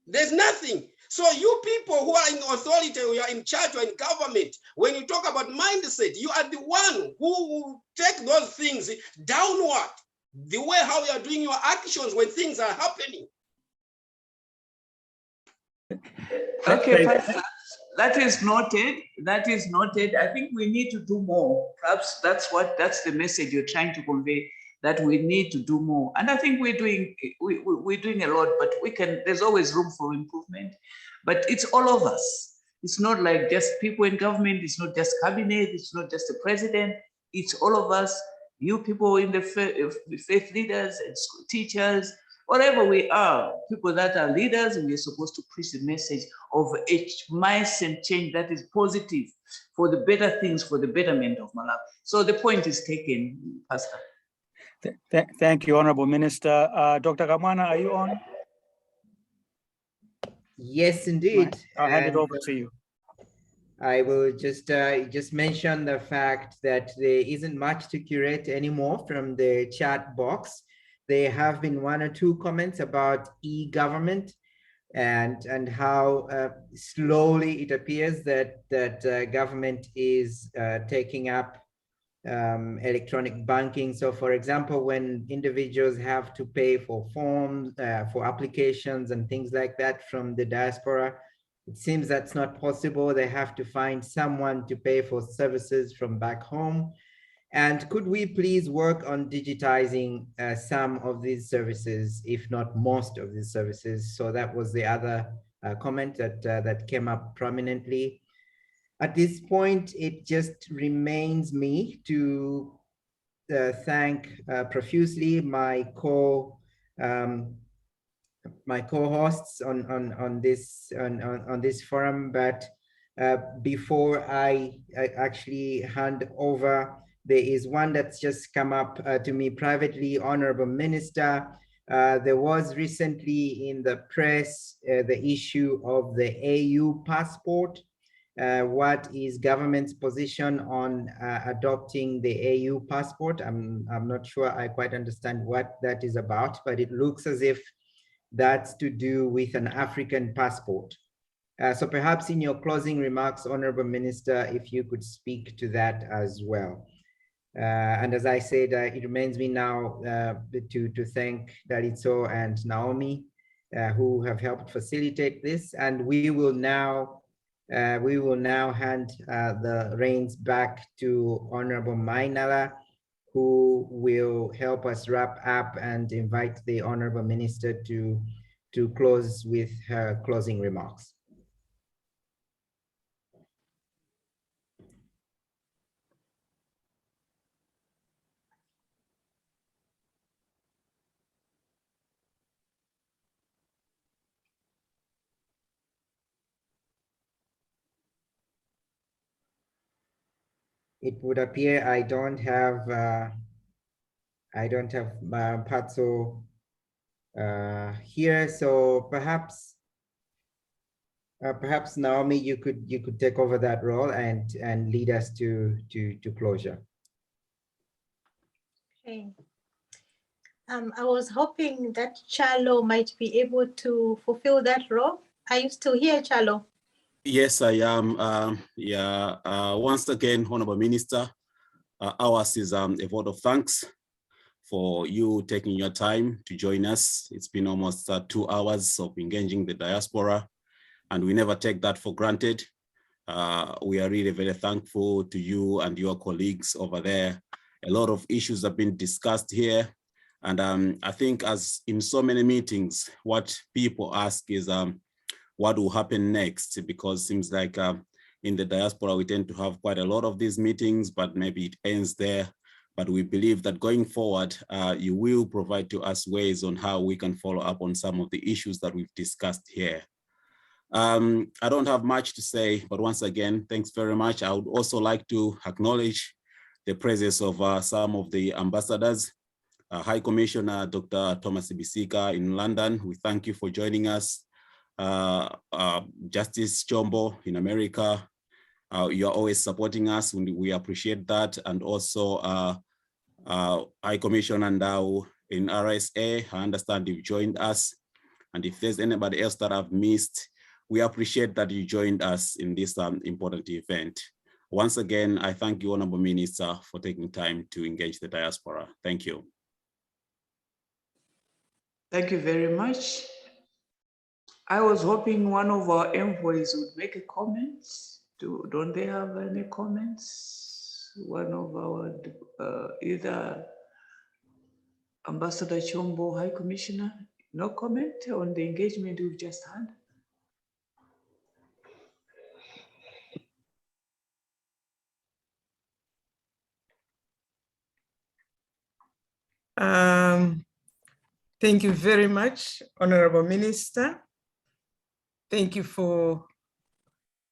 There's nothing. So you people who are in authority, who are in charge or in government, when you talk about mindset, you are the one who will take those things downward, the way how you are doing your actions when things are happening. Okay, Pastor, that is noted. That is noted. I think we need to do more. Perhaps that's the message you're trying to convey, that we need to do more. And I think we're doing a lot, but there's always room for improvement. But it's all of us. It's not like just people in government, it's not just cabinet, it's not just the president, it's all of us, you people in the faith leaders and teachers, whatever we are, people that are leaders, we are supposed to preach the message of a mindset change that is positive for the better things, for the betterment of Malawi. So the point is taken, Pastor. Thank you, Honorable Minister. Dr. Kamwana, are you on? Yes, indeed. I'll hand it over to you. I will just mention the fact that there isn't much to curate anymore from the chat box. There have been 1 or 2 comments about e-government and how slowly it appears that government is taking up electronic banking. So for example, when individuals have to pay for forms, for applications and things like that from the diaspora, it seems that's not possible. They have to find someone to pay for services from back home. And could we please work on digitizing some of these services, if not most of these services? So that was the other comment that came up prominently. At this point, it just remains me to thank profusely my co-hosts on this forum, but Before I actually hand over, there is one that's just come up to me privately, Honorable Minister. There was recently in the press the issue of the AU passport. What is government's position on adopting the AU passport? I'm not sure I quite understand what that is about, but it looks as if that's to do with an African passport. So perhaps in your closing remarks, Honorable Minister, if you could speak to that as well. And as I said, it remains me now to thank Dalitso and Naomi, who have helped facilitate this. And we will now hand the reins back to Honorable Mainala, who will help us wrap up and invite the Honorable Minister to close with her closing remarks. It would appear I don't have Patso here, so perhaps Naomi, you could take over that role and lead us to closure. Okay. I was hoping that Chalo might be able to fulfill that role. Are you still here, Chalo? Yes, I am. Once again, Honorable Minister, ours is a vote of thanks for you taking your time to join us. It's been almost 2 hours of engaging the diaspora, and we never take that for granted. We are really very thankful to you and your colleagues over there. A lot of issues have been discussed here. And I think, as in so many meetings, what people ask is what will happen next, because it seems like in the diaspora, we tend to have quite a lot of these meetings, but maybe it ends there. But we believe that going forward, you will provide to us ways on how we can follow up on some of the issues that we've discussed here. I don't have much to say, but once again, thanks very much. I would also like to acknowledge the presence of some of the ambassadors. High Commissioner Dr. Thomas Bisika in London, we thank you for joining us. Justice Chombo in America, you're always supporting us, and we appreciate that. And also High Commissioner Ndau in RSA, I understand you've joined us. And if there's anybody else that I've missed, we appreciate that you joined us in this important event. Once again, I thank you, Honorable Minister, for taking time to engage the diaspora. Thank you. Thank you very much. I was hoping one of our envoys would make a comment. Don't they have any comments? One of our, either Ambassador Chombo, High Commissioner, no comment on the engagement we've just had? Thank you very much, Honorable Minister. Thank you for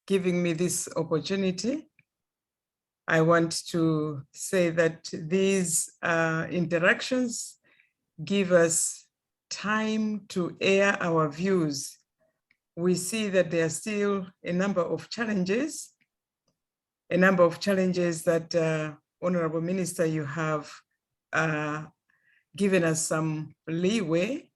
giving me this opportunity. I want to say that these interactions give us time to air our views. We see that there are still a number of challenges that, Honorable Minister, you have given us some leeway.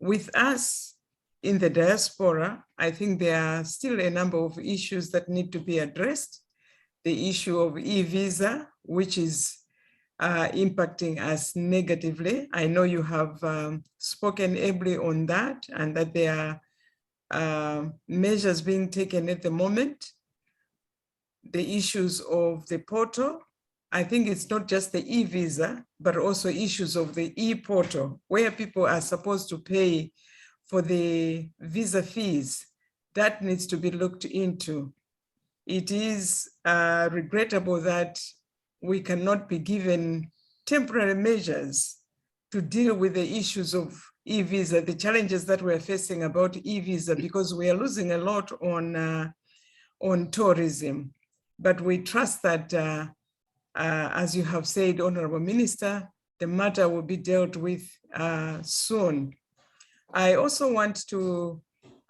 With us in the diaspora, I think there are still a number of issues that need to be addressed. The issue of e-visa, which is impacting us negatively. I know you have spoken ably on that, and that there are measures being taken at the moment. The issues of the portal, I think it's not just the e-visa, but also issues of the e-portal, where people are supposed to pay for the visa fees. That needs to be looked into. It is regrettable that we cannot be given temporary measures to deal with the issues of e-visa, the challenges that we're facing about e-visa, because we are losing a lot on on tourism. But we trust that, as you have said, Honorable Minister, the matter will be dealt with soon. I also want to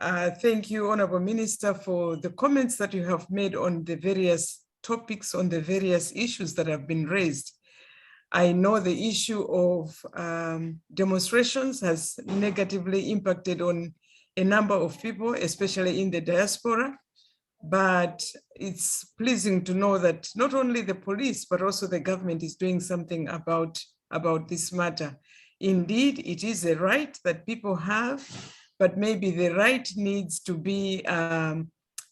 thank you, Honorable Minister, for the comments that you have made on the various topics, on the various issues that have been raised. I know the issue of demonstrations has negatively impacted on a number of people, especially in the diaspora, but it's pleasing to know that not only the police, but also the government is doing something about this matter. Indeed, it is a right that people have, but maybe the right needs to be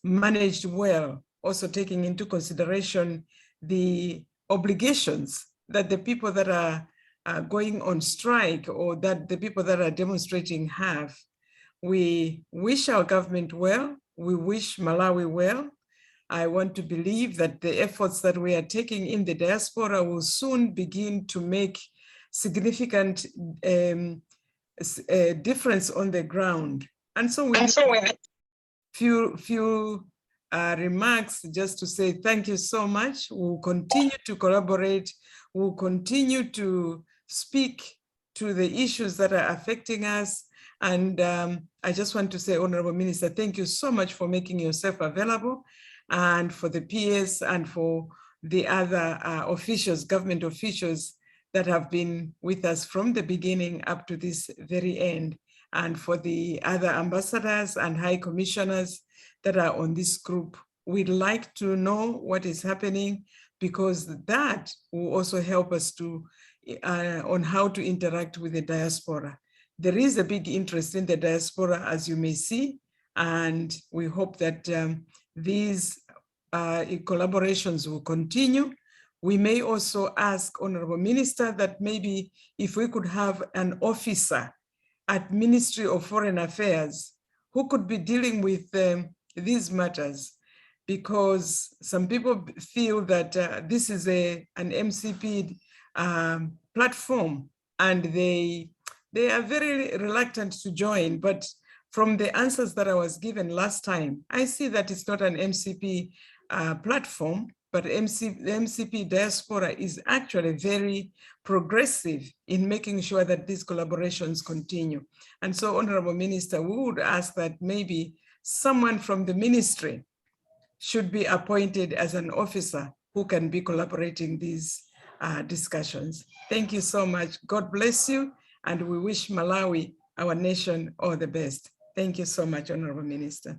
managed well, also taking into consideration the obligations that the people that are going on strike or that the people that are demonstrating have. We wish our government well. We wish Malawi well. I want to believe that the efforts that we are taking in the diaspora will soon begin to make significant difference on the ground. And so we few remarks just to say thank you so much. We'll continue to collaborate. We'll continue to speak to the issues that are affecting us. And I just want to say, Honorable Minister, thank you so much for making yourself available, and for the PS and for the other officials, government officials that have been with us from the beginning up to this very end, and for the other ambassadors and high commissioners that are on this group. We'd like to know what is happening, because that will also help us to on how to interact with the diaspora. There is a big interest in the diaspora, as you may see, and we hope that these collaborations will continue. We may also ask, Honorable Minister, that maybe if we could have an officer at Ministry of Foreign Affairs who could be dealing with these matters, because some people feel that this is an MCP platform, and they are very reluctant to join. But from the answers that I was given last time, I see that it's not an MCP platform, but the MCP Diaspora is actually very progressive in making sure that these collaborations continue. And so, Honorable Minister, we would ask that maybe someone from the ministry should be appointed as an officer who can be collaborating these discussions. Thank you so much. God bless you. And we wish Malawi, our nation, all the best. Thank you so much, Honorable Minister.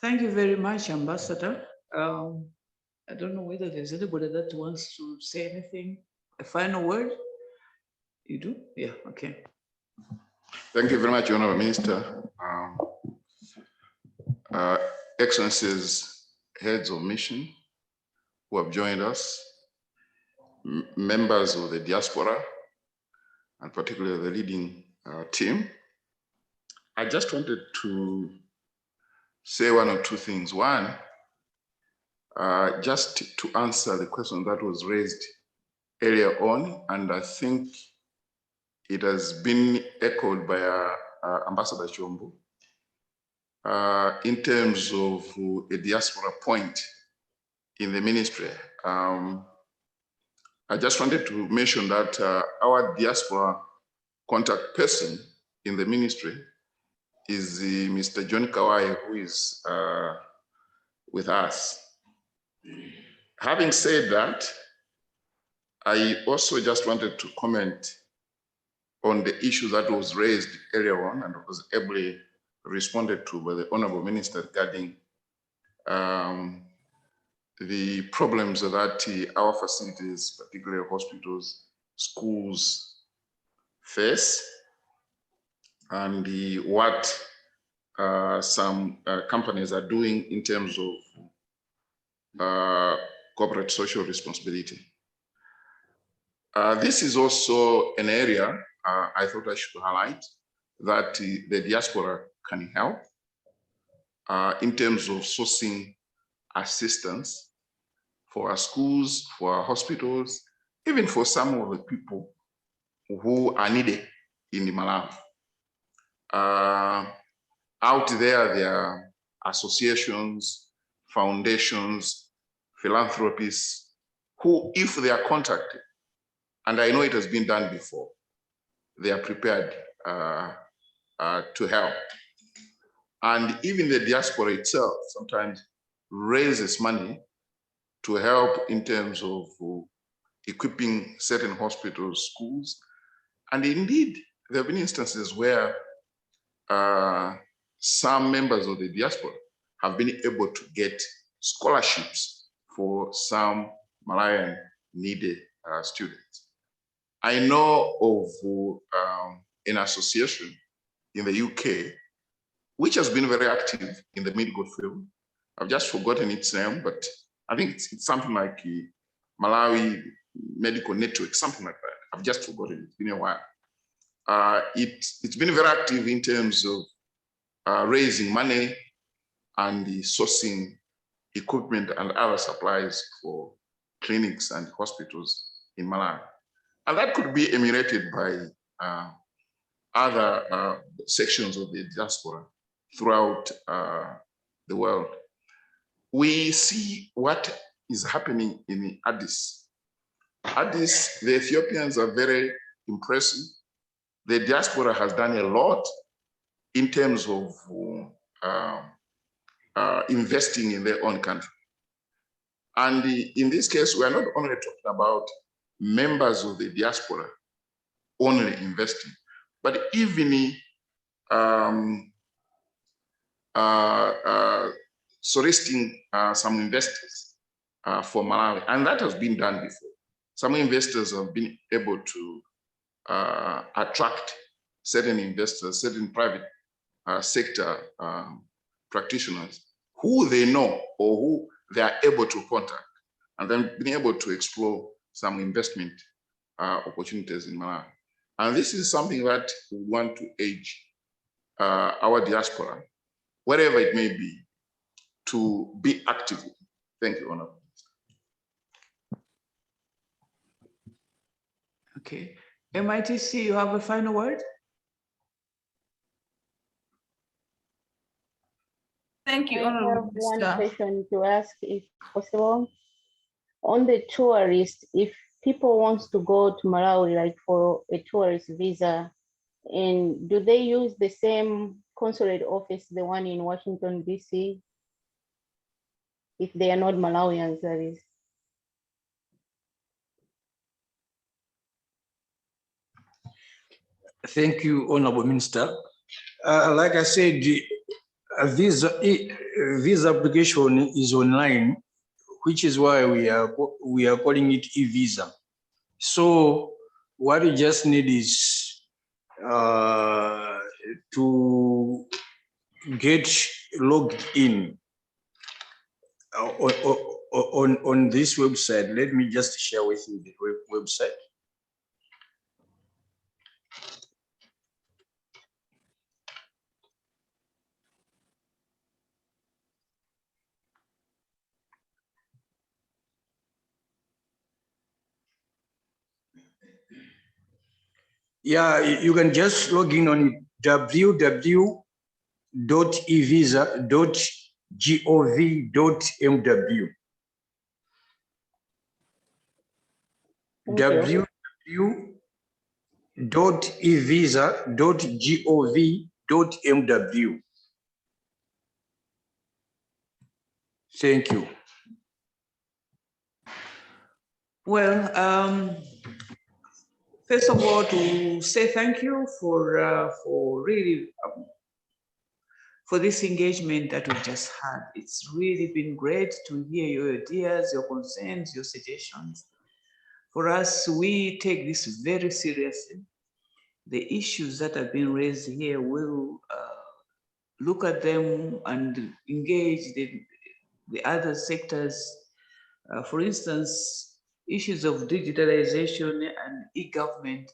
Thank you very much, Ambassador. I don't know whether there's anybody that wants to say anything. A final word? You do? Yeah, okay. Thank you very much, Honorable Minister. Excellencies, heads of mission who have joined us, members of the diaspora, and particularly the leading team. I just wanted to say one or two things. One, just to answer the question that was raised earlier on, and I think it has been echoed by Ambassador Chombo, in terms of a diaspora point in the ministry. I just wanted to mention that our diaspora contact person in the ministry is Mr. John Kawai, who is with us. Having said that, I also just wanted to comment on the issue that was raised earlier on and was ably responded to by the Honorable Minister regarding the problems that our facilities, particularly hospitals, schools, face, and what some companies are doing in terms of corporate social responsibility. This is also an area I thought I should highlight that the diaspora can help in terms of sourcing assistance for our schools, for our hospitals, even for some of the people who are needed in the Malawi. Out there are associations, foundations, philanthropists who, if they are contacted, and I know it has been done before, they are prepared to help. And even the diaspora itself sometimes raises money to help in terms of equipping certain hospitals, schools. And indeed, there have been instances where some members of the diaspora have been able to get scholarships for some Malawian needy students. I know of an association in the UK, which has been very active in the medical field. I've just forgotten its name, but I think it's something like Malawi Medical Network, something like that. I've just forgotten it. It's been a while. It's been very active in terms of raising money and sourcing equipment and other supplies for clinics and hospitals in Malawi. And that could be emulated by other sections of the diaspora throughout the world. We see what is happening in Addis. Addis, the Ethiopians are very impressive. The diaspora has done a lot in terms of investing in their own country. And in this case, we are not only talking about members of the diaspora only investing, but even soliciting some investors for Malawi. And that has been done before. Some investors have been able to attract certain investors, certain private sector practitioners who they know or who they are able to contact, and then being able to explore some investment opportunities in Malawi. And this is something that we want to urge our diaspora, wherever it may be, to be active. Thank you, Honorable. Okay. MITC, you have a final word? Thank you, I have Honorable one Minister. question to ask, if possible. On the tourist, if people want to go to Malawi, like for a tourist visa, and do they use the same consulate office, the one in Washington, DC? If they are not Malawians, that is. Thank you, Honorable Minister. Like I said, visa application is online, which is why we are calling it e-visa. So what you just need is to get logged in on this website. Let me just share with you the website. Yeah, you can just log in on www.evisa.gov.mw. www.evisa.gov.mw. Thank you. Well, first of all, to say thank you for really for this engagement that we've just had. It's really been great to hear your ideas, your concerns, your suggestions. For us, we take this very seriously. The issues that have been raised here, will look at them and engage the other sectors. For instance, issues of digitalization and e-government.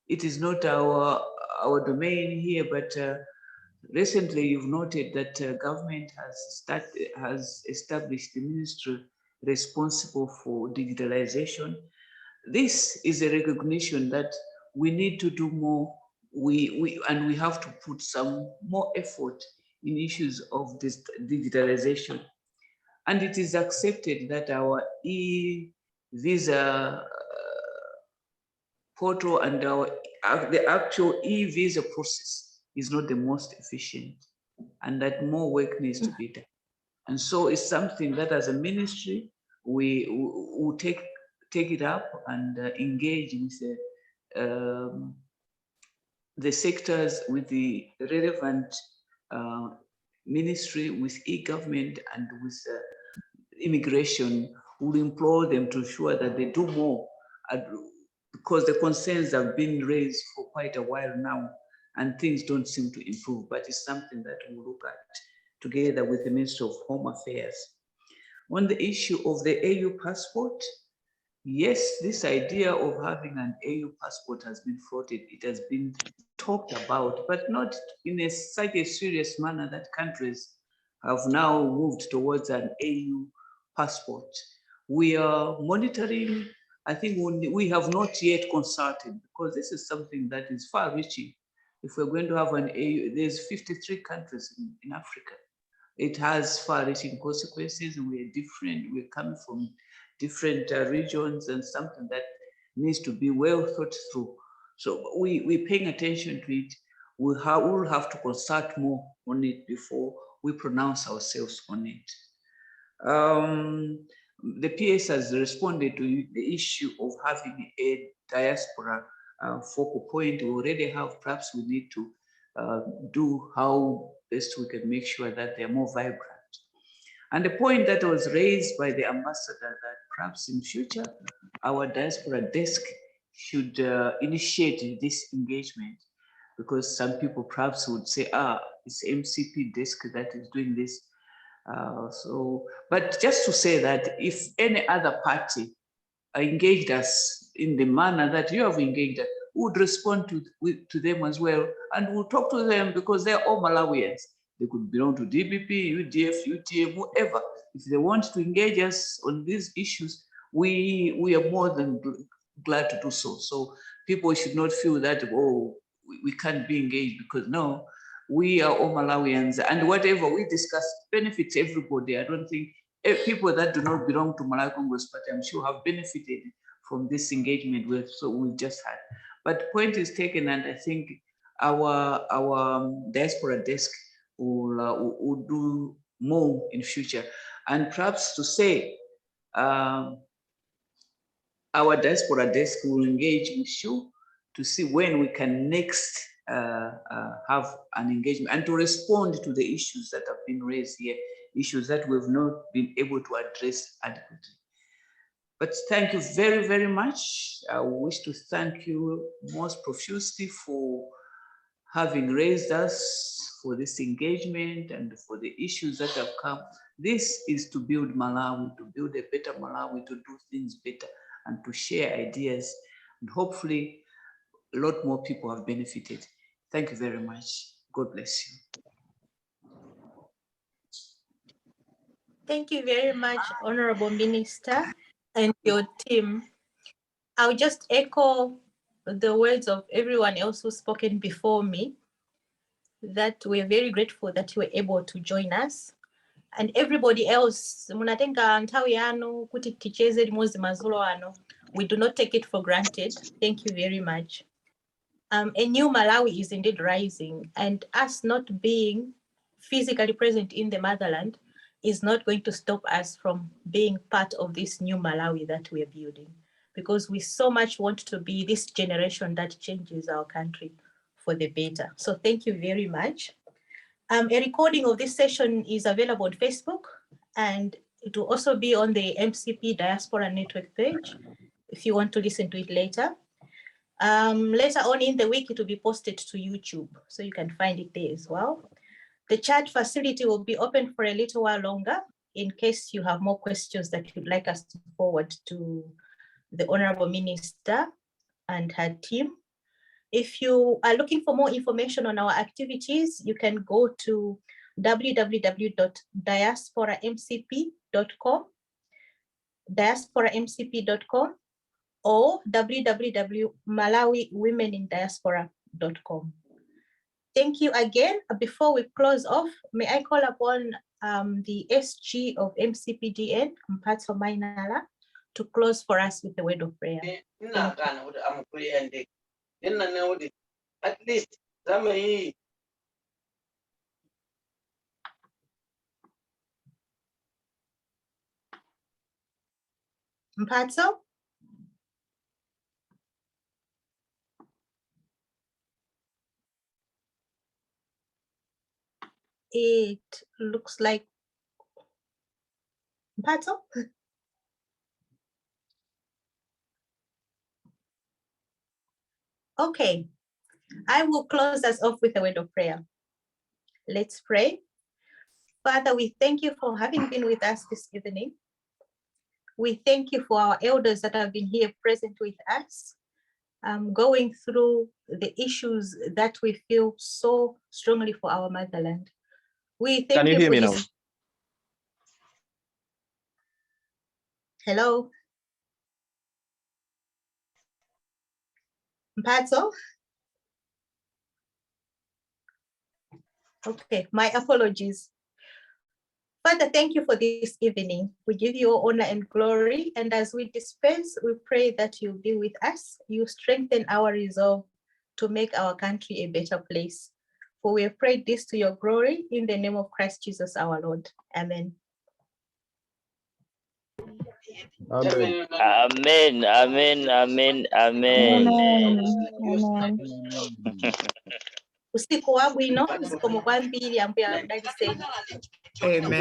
It is not our domain here, but recently you've noted that government has established the ministry responsible for digitalization. This is a recognition that we need to do more. We have to put some more effort in issues of this digitalization. And it is accepted that our e-visa portal and the actual e-visa process is not the most efficient, and that more work needs to be done. And so it's something that as a ministry, we will take it up and engage with the sectors, with the relevant ministry, with e-government and with immigration. We'll implore them to ensure that they do more, because the concerns have been raised for quite a while now and things don't seem to improve, but it's something that we'll look at together with the Ministry of Home Affairs. On the issue of the AU passport, yes, this idea of having an AU passport has been floated. It has been talked about, but not in such a serious manner that countries have now moved towards an AU passport. We are monitoring. I think we have not yet consulted, because this is something that is far-reaching. If we're going to have an AU, there's 53 countries in Africa. It has far-reaching consequences. We're different. We're coming from different regions, and something that needs to be well thought through. So we're paying attention to it. We'll have to consult more on it before we pronounce ourselves on it. The PS has responded to the issue of having a diaspora focal point. We already have, perhaps we need to do how best we can make sure that they're more vibrant. And the point that was raised by the ambassador, that perhaps in future, our diaspora desk should initiate this engagement, because some people perhaps would say, it's MCP desk that is doing this. But just to say that if any other party engaged us in the manner that you have engaged us, we would respond to them as well, and we'll talk to them, because they're all Malawians. They could belong to DBP, UDF, UTM, whoever. If they want to engage us on these issues, we are more than glad to do so. So people should not feel that, oh, we can't be engaged, because no, we are all Malawians, and whatever we discuss benefits everybody. I don't think people that do not belong to Malawi Congress Party, I'm sure, have benefited from this engagement we just had. But point is taken, and I think our diaspora desk will do more in future. And perhaps to say, our diaspora desk will engage with you to see when we can next have an engagement, and to respond to the issues that have been raised here, issues that we've not been able to address adequately. But thank you very, very much. I wish to thank you most profusely for having raised us, for this engagement, and for the issues that have come. This is to build Malawi, to build a better Malawi, to do things better, and to share ideas. And hopefully, a lot more people have benefited. Thank you very much. God bless you. Thank you very much, Honorable Minister and your team. I'll just echo the words of everyone else who's spoken before me, that we're very grateful that you were able to join us. And everybody else, munatenga nthawi yanu kuti ticheze limodzi madzulo ano. We do not take it for granted. Thank you very much. A new Malawi is indeed rising, and us not being physically present in the motherland is not going to stop us from being part of this new Malawi that we are building, because we so much want to be this generation that changes our country for the better. So thank you very much. A recording of this session is available on Facebook, and it will also be on the MCP Diaspora Network page if you want to listen to it later. Later on in the week, it will be posted to YouTube, so you can find it there as well. The chat facility will be open for a little while longer in case you have more questions that you'd like us to forward to the Honorable Minister and her team. If you are looking for more information on our activities, you can go to www.diasporamcp.com, or www.malawiwomenindiaspora.com. Thank you again. Before we close off, may I call upon the SG of MCPDN, Mphatso Mainala, to close for us with a word of prayer. At least Mphatso? It looks like Mphatso? Okay, I will close us off with a word of prayer. Let's pray. Father, we thank you for having been with us this evening. We thank you for our elders that have been here present with us, going through the issues that we feel so strongly for our motherland. We thank Can you hear for me now? this. Hello? Mphatso? Okay, my apologies. Father, thank you for this evening. We give you all honor and glory. And as we dispense, we pray that you be with us. You strengthen our resolve to make our country a better place. For we have prayed this to your glory in the name of Christ Jesus our Lord. Amen. Amen. Amen. Amen. Amen. Amen. Amen. Usiku wa bwino, zikomo kwambiri ambuya mdaliseni. Amen.